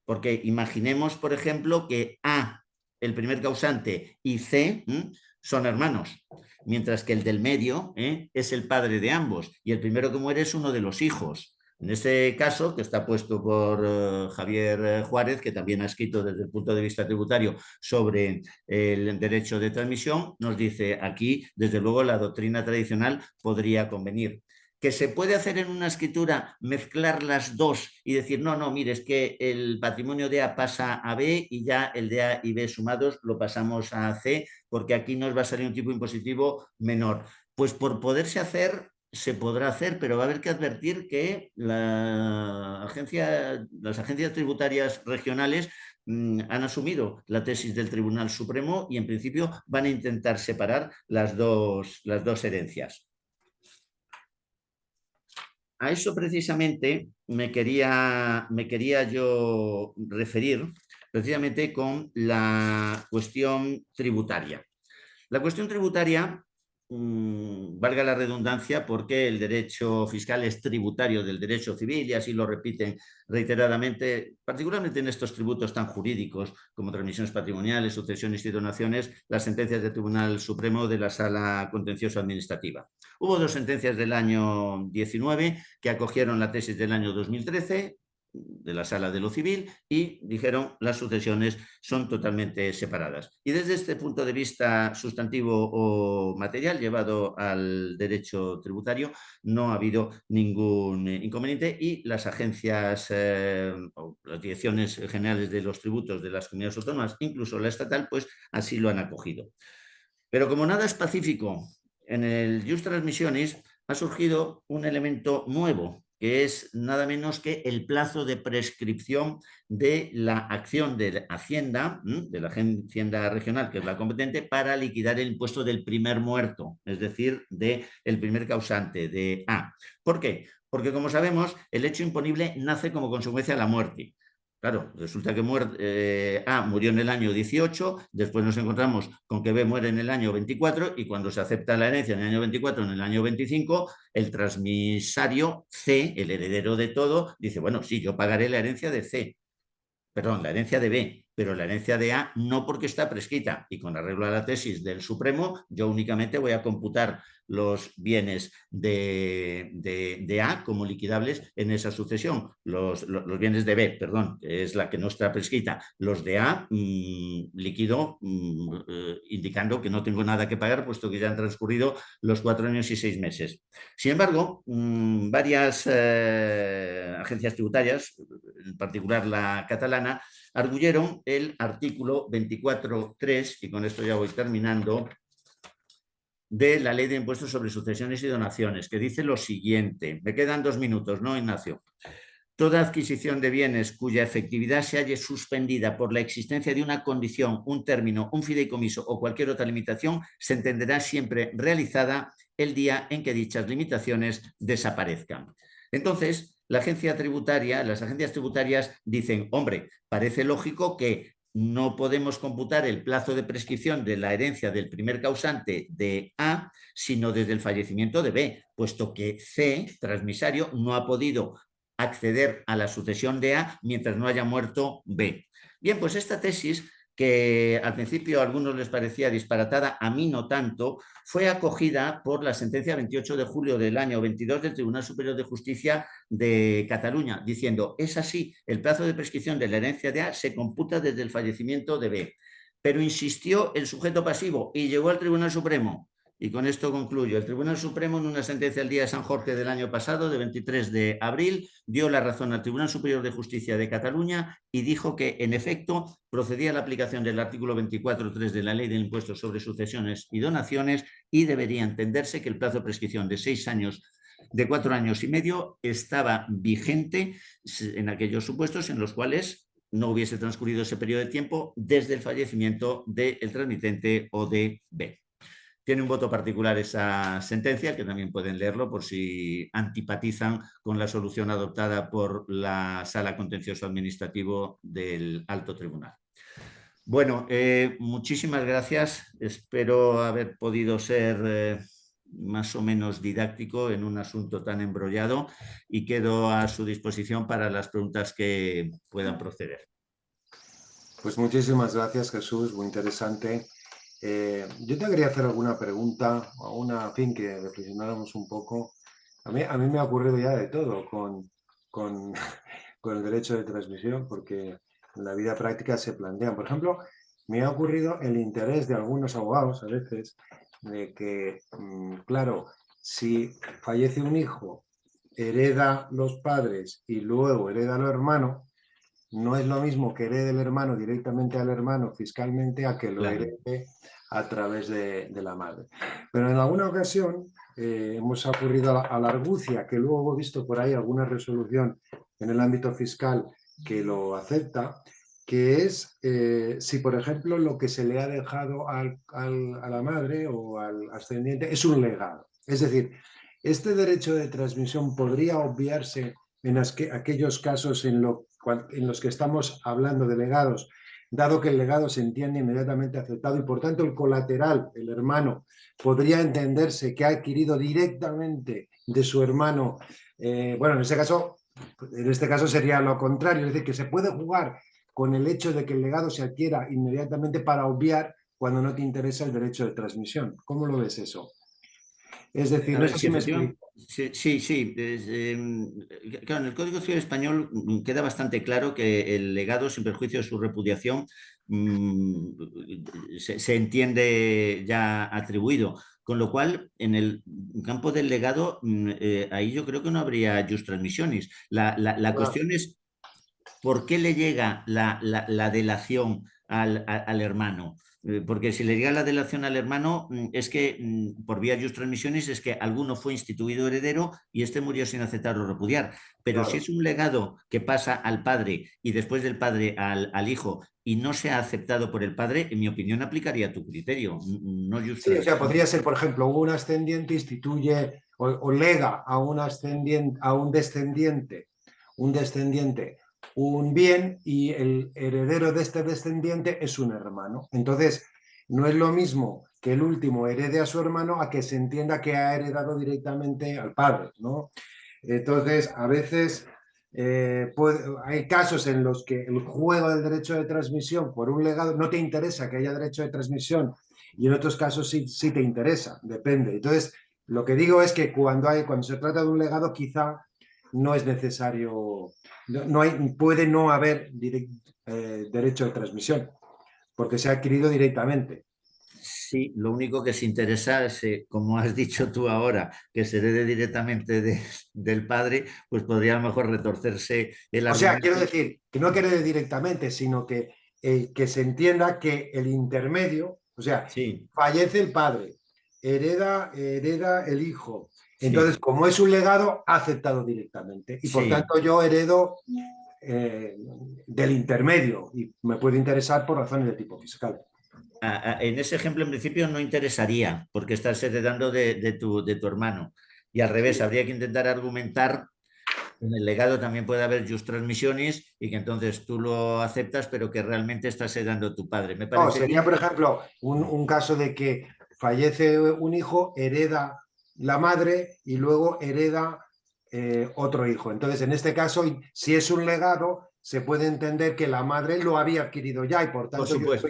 Porque imaginemos, por ejemplo, que A, el primer causante, y C son hermanos, mientras que el del medio es el padre de ambos y el primero que muere es uno de los hijos. En este caso, que está puesto por Javier Juárez, que también ha escrito desde el punto de vista tributario sobre el derecho de transmisión, nos dice aquí, desde luego, la doctrina tradicional podría convenir. Que se puede hacer en una escritura mezclar las dos y decir, no, no, mire, es que el patrimonio de A pasa a B y ya el de A y B sumados lo pasamos a C, porque aquí nos va a salir un tipo impositivo menor. Pues por poderse hacer, se podrá hacer, pero va a haber que advertir que las agencias tributarias regionales han asumido la tesis del Tribunal Supremo y en principio van a intentar separar las dos herencias. A eso precisamente me quería yo referir precisamente con la cuestión tributaria. La cuestión tributaria, valga la redundancia, porque el derecho fiscal es tributario del derecho civil y así lo repiten reiteradamente, particularmente en estos tributos tan jurídicos como transmisiones patrimoniales, sucesiones y donaciones, las sentencias del Tribunal Supremo de la Sala Contencioso Administrativa. Hubo dos sentencias del año 19 que acogieron la tesis del año 2013 de la Sala de lo Civil y dijeron las sucesiones son totalmente separadas. Y desde este punto de vista sustantivo o material llevado al derecho tributario no ha habido ningún inconveniente y las agencias o las direcciones generales de los tributos de las comunidades autónomas, incluso la estatal, pues así lo han acogido. Pero como nada es pacífico, en el Jus Transmissionis ha surgido un elemento nuevo, que es nada menos que el plazo de prescripción de la acción de Hacienda, de la Hacienda Regional, que es la competente, para liquidar el impuesto del primer muerto, es decir, del primer causante, de A. ¿Por qué? Porque, como sabemos, el hecho imponible nace como consecuencia de la muerte. Claro, resulta que A murió en el año 18, después nos encontramos con que B muere en el año 24 y cuando se acepta la herencia en el año 24, en el año 25, el transmisario C, el heredero de todo, dice, bueno, sí, yo pagaré la herencia de C, perdón, la herencia de B, pero la herencia de A no porque está prescrita. Y con arreglo a la tesis del Supremo, yo únicamente voy a computar los bienes de A como liquidables en esa sucesión. Los bienes de B, perdón, que es la que no está prescrita. Los de A liquido indicando que no tengo nada que pagar, puesto que ya han transcurrido los 4 años y 6 meses. Sin embargo, varias agencias tributarias, en particular la catalana, arguyeron el artículo 24.3, y con esto ya voy terminando, de la Ley de Impuestos sobre Sucesiones y Donaciones, que dice lo siguiente. Me quedan 2 minutos, ¿no, Ignacio? Toda adquisición de bienes cuya efectividad se halle suspendida por la existencia de una condición, un término, un fideicomiso o cualquier otra limitación se entenderá siempre realizada el día en que dichas limitaciones desaparezcan. Entonces, las agencias tributarias dicen, hombre, parece lógico que no podemos computar el plazo de prescripción de la herencia del primer causante de A, sino desde el fallecimiento de B, puesto que C, transmisario, no ha podido acceder a la sucesión de A mientras no haya muerto B. Bien, pues esta tesis, que al principio a algunos les parecía disparatada, a mí no tanto, fue acogida por la sentencia 28 de julio del año 22 del Tribunal Superior de Justicia de Cataluña, diciendo, es así, el plazo de prescripción de la herencia de A se computa desde el fallecimiento de B. Pero insistió el sujeto pasivo y llegó al Tribunal Supremo. Y con esto concluyo. El Tribunal Supremo, en una sentencia del día de San Jorge del año pasado, de 23 de abril, dio la razón al Tribunal Superior de Justicia de Cataluña y dijo que, en efecto, procedía a la aplicación del artículo 24.3 de la Ley del Impuesto sobre Sucesiones y Donaciones y debería entenderse que el plazo de prescripción de 6 años de 4 años y medio estaba vigente en aquellos supuestos en los cuales no hubiese transcurrido ese periodo de tiempo desde el fallecimiento del transmitente o de B. Tiene un voto particular esa sentencia, que también pueden leerlo por si antipatizan con la solución adoptada por la Sala Contencioso Administrativo del Alto Tribunal. Bueno, muchísimas gracias. Espero haber podido ser más o menos didáctico en un asunto tan embrollado y quedo a su disposición para las preguntas que puedan proceder.
Pues muchísimas gracias, Jesús, muy interesante. Yo te quería hacer alguna pregunta, o una, en fin, que reflexionáramos un poco. A mí me ha ocurrido ya de todo, con, con el derecho de transmisión, porque en la vida práctica se plantean. Por ejemplo, me ha ocurrido el interés de algunos abogados a veces de que, claro, si fallece un hijo, hereda los padres y luego hereda al hermano, no es lo mismo que herede el hermano directamente al hermano fiscalmente a que lo
Claro.
herede a través de la madre. Pero en alguna ocasión hemos ocurrido a la argucia, que luego he visto por ahí alguna resolución en el ámbito fiscal que lo acepta, que es si, por ejemplo, lo que se le ha dejado a la madre o al ascendiente es un legado. Es decir, este derecho de transmisión podría obviarse en aquellos casos en los que estamos hablando de legados, dado que el legado se entiende inmediatamente aceptado y por tanto el colateral, el hermano, podría entenderse que ha adquirido directamente de su hermano. Bueno, en este caso sería lo contrario, es decir, que se puede jugar con el hecho de que el legado se adquiera inmediatamente para obviar cuando no te interesa el derecho de transmisión. ¿Cómo lo ves eso? Es decir,
A
no
ver,
sé
si
si me
efectivamente,
explico.
sí, sí, sí, claro, en el Código Civil Español queda bastante claro que el legado sin perjuicio de su repudiación se entiende ya atribuido, con lo cual en el campo del legado ahí yo creo que no habría just transmissionis. La
Ah,
cuestión es ¿por qué le llega la delación al hermano? Porque si le llega la delación al hermano, es que por vía just transmissionis es que alguno fue instituido heredero y este murió sin aceptar o repudiar. Pero si
claro.
es un legado que pasa al padre y después del padre al hijo y no se ha aceptado por el padre, en mi opinión aplicaría tu criterio, no just
Sí, o sea,
transmissionis.
podría ser, por ejemplo, un ascendiente instituye o lega a un ascendiente, a un descendiente, un bien y el heredero de este descendiente es un hermano. Entonces, no es lo mismo que el último herede a su hermano a que se entienda que ha heredado directamente al padre, ¿no? Entonces, a veces hay casos en los que el juego del derecho de transmisión por un legado no te interesa que haya derecho de transmisión y en otros casos sí, sí te interesa, depende. Entonces, lo que digo es que cuando se trata de un legado, quizá no es necesario, puede no haber derecho de transmisión, porque se ha adquirido directamente.
Sí, lo único que se interesa es, como has dicho tú ahora, que se herede directamente del padre, pues podría a lo mejor retorcerse el
O sea, quiero
argumento.
decir que no quede directamente, sino que se entienda que el intermedio, o sea,
Sí,
fallece el padre, hereda el hijo. Entonces,
sí.
como es un legado, ha aceptado directamente. Y por
Sí,
tanto, yo heredo eh, del intermedio y me puede interesar por razones de tipo fiscal.
en ese ejemplo en principio no interesaría, porque estás heredando de tu hermano. Y al revés,
Sí.
habría que intentar argumentar que en el legado también puede haber just transmissiones y que entonces tú lo aceptas, pero que realmente estás heredando a tu padre. Me
No, sería,
parecería.
por ejemplo, un caso de que fallece un hijo, hereda la madre y luego hereda otro hijo. Entonces, en este caso, si es un legado, se puede entender que la madre lo había adquirido ya y por
Por
tanto yo
supuesto.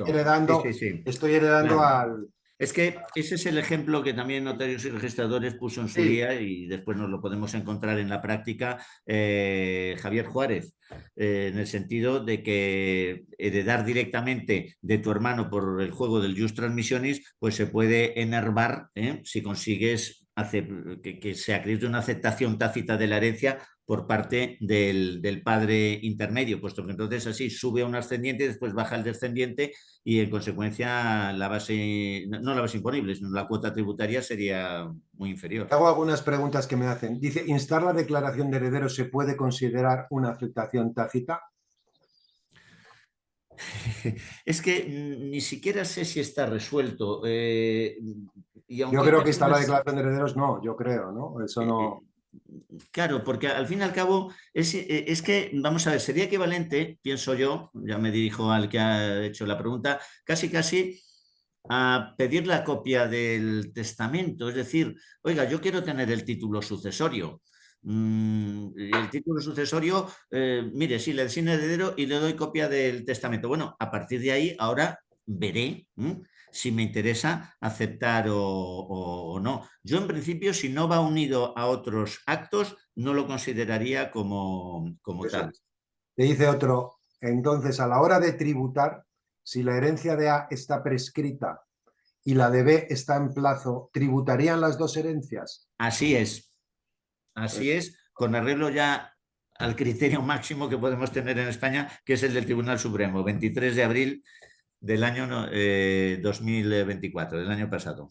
Sí, sí, sí.
estoy heredando
Claro.
al...
Es que ese es el ejemplo que también notarios y registradores puso en su
Sí,
día y después nos lo podemos encontrar en la práctica Javier Juárez, en el sentido de que heredar directamente de tu hermano por el juego del Just Transmissionis, pues se puede enervar si consigues que se acredite una aceptación tácita de la herencia por parte del padre intermedio, puesto que entonces así sube a un ascendiente y después baja el descendiente y en consecuencia la base, no la base imponible, sino la cuota tributaria sería muy inferior.
hago algunas preguntas que me hacen. Dice, ¿instar la declaración de herederos se puede considerar una aceptación tácita?
Es que ni siquiera sé si está resuelto. Y
Yo
aunque hay
creo que instar la
personas,
declaración de herederos no, yo creo, ¿no? Eso no...
eh, claro, porque al fin y al cabo es que, vamos a ver, sería equivalente, pienso yo, ya me dirijo al que ha hecho la pregunta, casi casi a pedir la copia del testamento, es decir, oiga, yo quiero tener el título sucesorio. El título sucesorio, mire, sí, le designo heredero y le doy copia del testamento. Bueno, a partir de ahí, ahora veré si me interesa aceptar o no. Yo, en principio, si no va unido a otros actos, no lo consideraría como
Eso
tal.
es. Le dice otro, entonces a la hora de tributar, si la herencia de A está prescrita y la de B está en plazo, ¿tributarían las dos herencias?
Así es. Así
Pues,
es, con arreglo ya al criterio máximo que podemos tener en España, que es el del Tribunal Supremo, 23 de abril del año 2024, del año pasado.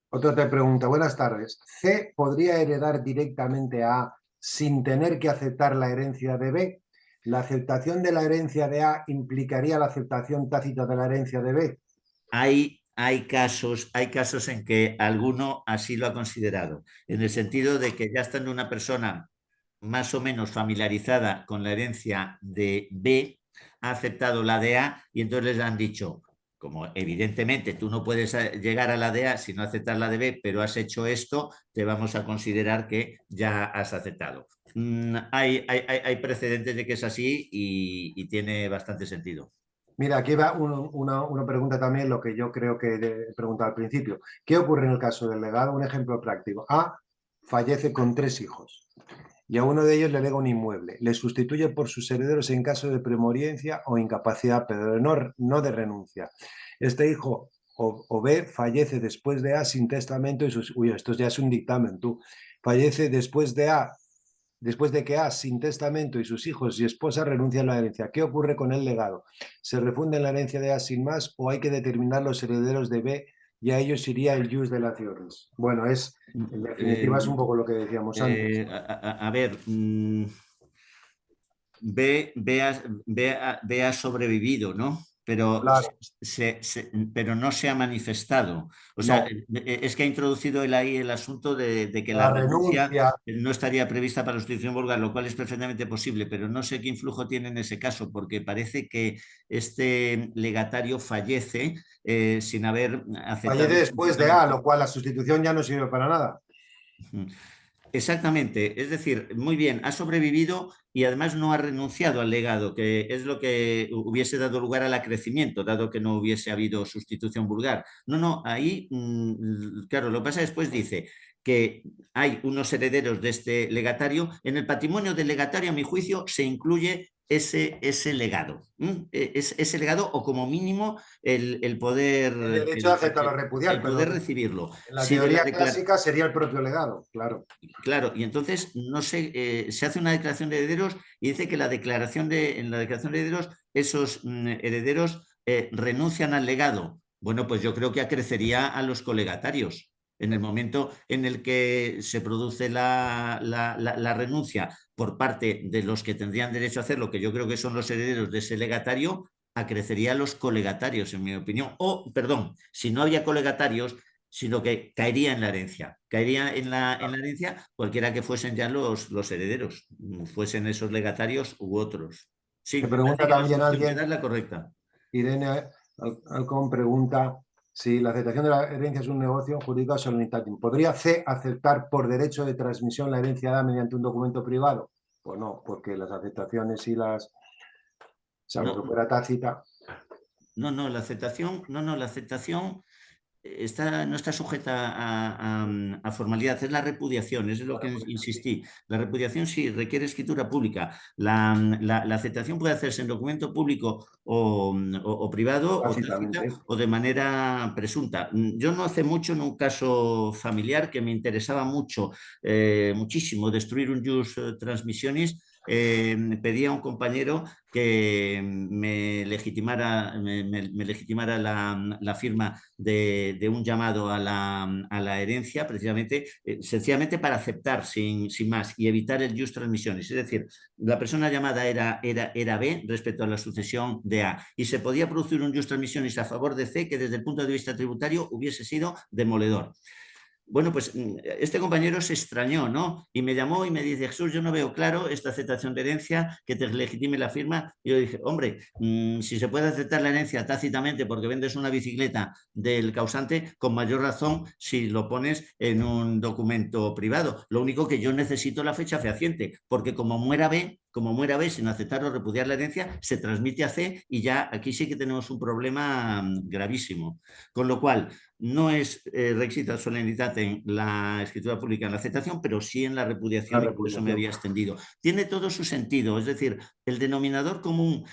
otro te pregunta, buenas tardes, ¿C podría heredar directamente a A sin tener que aceptar la herencia de B? ¿La aceptación de la herencia de A implicaría la aceptación tácita de la herencia de B?
Hay casos en que alguno así lo ha considerado, en el sentido de que ya estando una persona más o menos familiarizada con la herencia de B, ha aceptado la de A y entonces les han dicho, como evidentemente tú no puedes llegar a la de A si no aceptas la de B, pero has hecho esto, te vamos a considerar que ya has aceptado. Hay precedentes de que es así y tiene bastante sentido.
Mira, aquí va una pregunta también, lo que yo creo que he preguntado al principio. ¿Qué ocurre en el caso del legado? Un ejemplo práctico. A fallece con 3 hijos y a uno de ellos le lega un inmueble. Le sustituye por sus herederos en caso de premoriencia o incapacidad, pero no de renuncia. Este hijo o B fallece después de A sin testamento y sus... Uy, esto ya es un dictamen, tú. Fallece después de que A, sin testamento y sus hijos y esposa renuncian a la herencia. ¿Qué ocurre con el legado? ¿Se refunde la herencia de A sin más o hay que determinar los herederos de B y a ellos iría el jus de lationis? Bueno, en definitiva es un poco lo que decíamos antes.
A ver, B ha sobrevivido, ¿no? Pero,
Claro,
pero no se ha manifestado. O sea,
no.
es que ha introducido él ahí el asunto de que la
La
renuncia
renuncia,
no estaría prevista para la sustitución vulgar, lo cual es perfectamente posible, pero no sé qué influjo tiene en ese caso, porque parece que este legatario fallece sin haber aceptado
fallece
el
después de A, lo
funcionamiento.
cual la sustitución ya no sirve para nada.
Exactamente, es decir, muy bien, ha sobrevivido y además no ha renunciado al legado, que es lo que hubiese dado lugar al acrecimiento, dado que no hubiese habido sustitución vulgar. No, no, ahí, claro, lo que pasa después dice que hay unos herederos de este legatario. En el patrimonio del legatario, a mi juicio, se incluye ese legado, ese legado o como mínimo el poder,
El derecho de aceptar o repudiar,
el
pero
poder recibirlo.
en la
Si de la
teoría
declaración.
clásica sería el propio legado, claro.
Claro, y entonces no sé, se hace una declaración de herederos y dice que en la declaración de herederos esos herederos renuncian al legado. Bueno, pues yo creo que acrecería a los colegatarios. En el momento en el que se produce la renuncia por parte de los que tendrían derecho a hacerlo, que yo creo que son los herederos de ese legatario, acrecería a los colegatarios, en mi opinión. O, perdón, si no había colegatarios, sino que caería en la herencia. Caería en la herencia cualquiera que fuesen ya los herederos, fuesen esos legatarios u otros. Sí,
Me
me parece
pregunta
que la
también
solución que
alguien,
da es la correcta.
Irene Alcón pregunta si la aceptación de la herencia es un negocio jurídico solemnitatis. ¿Podría C aceptar por derecho de transmisión la herencia dada mediante un documento privado? Pues no, porque las aceptaciones y las, salvo
No,
que fuera tácita,
no, la aceptación no está sujeta a formalidad, es la repudiación, eso es lo que insistí. La repudiación sí requiere escritura pública. La aceptación puede hacerse en documento público o privado o tácita
tácitamente.
o de manera presunta. Yo no hace mucho en un caso familiar que me interesaba muchísimo destruir un jus transmissionis. Pedí a un compañero que me legitimara la firma de un llamado a la herencia, precisamente, sencillamente para aceptar sin más y evitar el jus transmissionis. Es decir, la persona llamada era B respecto a la sucesión de A y se podía producir un jus transmissionis a favor de C que desde el punto de vista tributario hubiese sido demoledor. Bueno, pues este compañero se extrañó, ¿no? Y me llamó y me dice, Jesús, yo no veo claro esta aceptación de herencia, que te legitime la firma. Y yo dije, hombre, si se puede aceptar la herencia tácitamente porque vendes una bicicleta del causante, con mayor razón si lo pones en un documento privado. Lo único que yo necesito la fecha fehaciente, porque como muera B, como muera B sin aceptar o repudiar la herencia, se transmite a C y ya aquí sí que tenemos un problema gravísimo. Con lo cual, no es requisito solemnitate en la escritura pública en la aceptación, pero sí en la repudiación, y por eso me había extendido. Tiene todo su sentido, es decir, el denominador común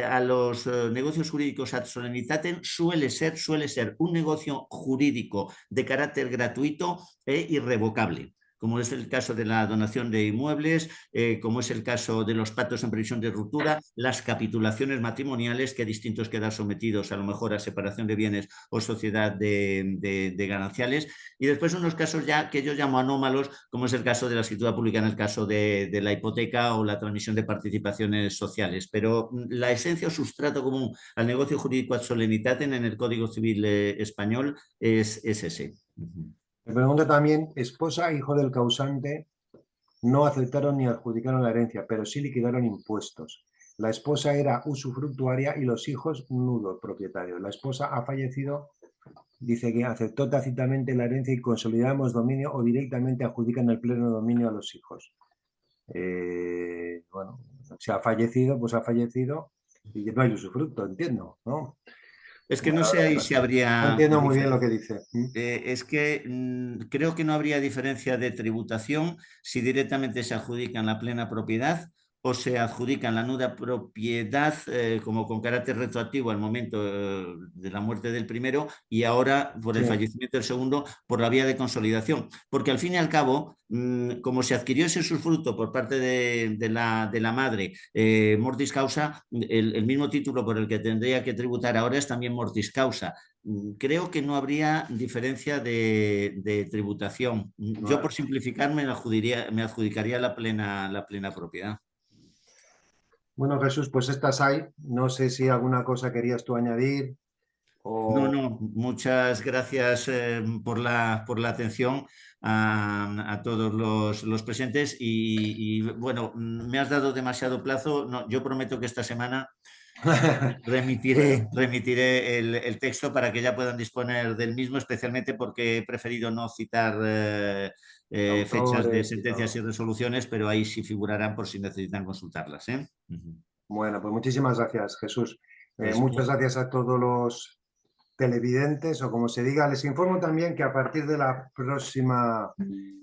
a los negocios jurídicos ad solemnitatem suele ser un negocio jurídico de carácter gratuito e irrevocable, como es el caso de la donación de inmuebles, como es el caso de los pactos en previsión de ruptura, las capitulaciones matrimoniales, que distintos quedan sometidos a lo mejor a separación de bienes o sociedad de gananciales, y después unos casos ya que yo llamo anómalos, como es el caso de la escritura pública en el caso de la hipoteca o la transmisión de participaciones sociales. Pero la esencia o sustrato común al negocio jurídico ad solemnitatem en el Código Civil español es ese.
Me pregunta también, esposa e hijo del causante no aceptaron ni adjudicaron la herencia, pero sí liquidaron impuestos. La esposa era usufructuaria y los hijos nudo propietarios. La esposa ha fallecido, dice que aceptó tácitamente la herencia y consolidamos dominio o directamente adjudican el pleno dominio a los hijos. Bueno, si ha fallecido, pues ha fallecido y no hay usufructo, entiendo, ¿no?
Es que no sé ahí si habría...
No entiendo muy bien lo que dice.
Es que creo que no habría diferencia de tributación si directamente se adjudican la plena propiedad o se adjudican la nuda propiedad como con carácter retroactivo al momento de la muerte del primero y ahora por el fallecimiento del segundo por la vía de consolidación. Porque al fin y al cabo, como se adquirió ese usufructo por parte de la madre, mortis causa, el mismo título por el que tendría que tributar ahora es también mortis causa. Creo que no habría diferencia de tributación. Yo, por simplificar, me adjudicaría la plena propiedad.
Bueno, Jesús, pues estas hay. No sé si alguna cosa querías tú añadir.
No, muchas gracias por la atención a todos los presentes y, bueno, me has dado demasiado plazo. No, yo prometo que esta semana remitiré el texto para que ya puedan disponer del mismo, especialmente porque he preferido no citar fechas de sentencias y resoluciones, pero ahí sí figurarán por si necesitan consultarlas.
Bueno, pues muchísimas gracias, Jesús. Muchas gracias a todos los televidentes, o como se diga. Les informo también que a partir de la próxima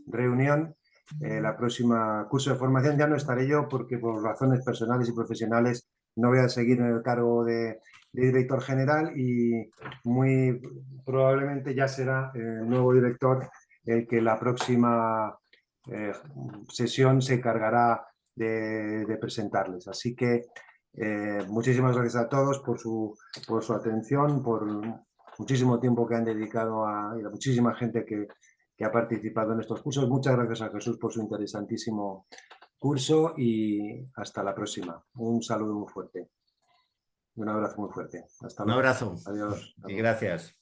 reunión, la próxima curso de formación, ya no estaré yo porque por razones personales y profesionales no voy a seguir en el cargo de director general y muy probablemente ya será el nuevo director el que la próxima sesión se encargará de presentarles. Así que muchísimas gracias a todos por su atención, por muchísimo tiempo que han dedicado y a muchísima gente que ha participado en estos cursos. Muchas gracias a Jesús por su interesantísimo curso y hasta la próxima. Un saludo muy fuerte. Un abrazo muy fuerte. Hasta luego.
Un abrazo.
Adiós.
Y gracias.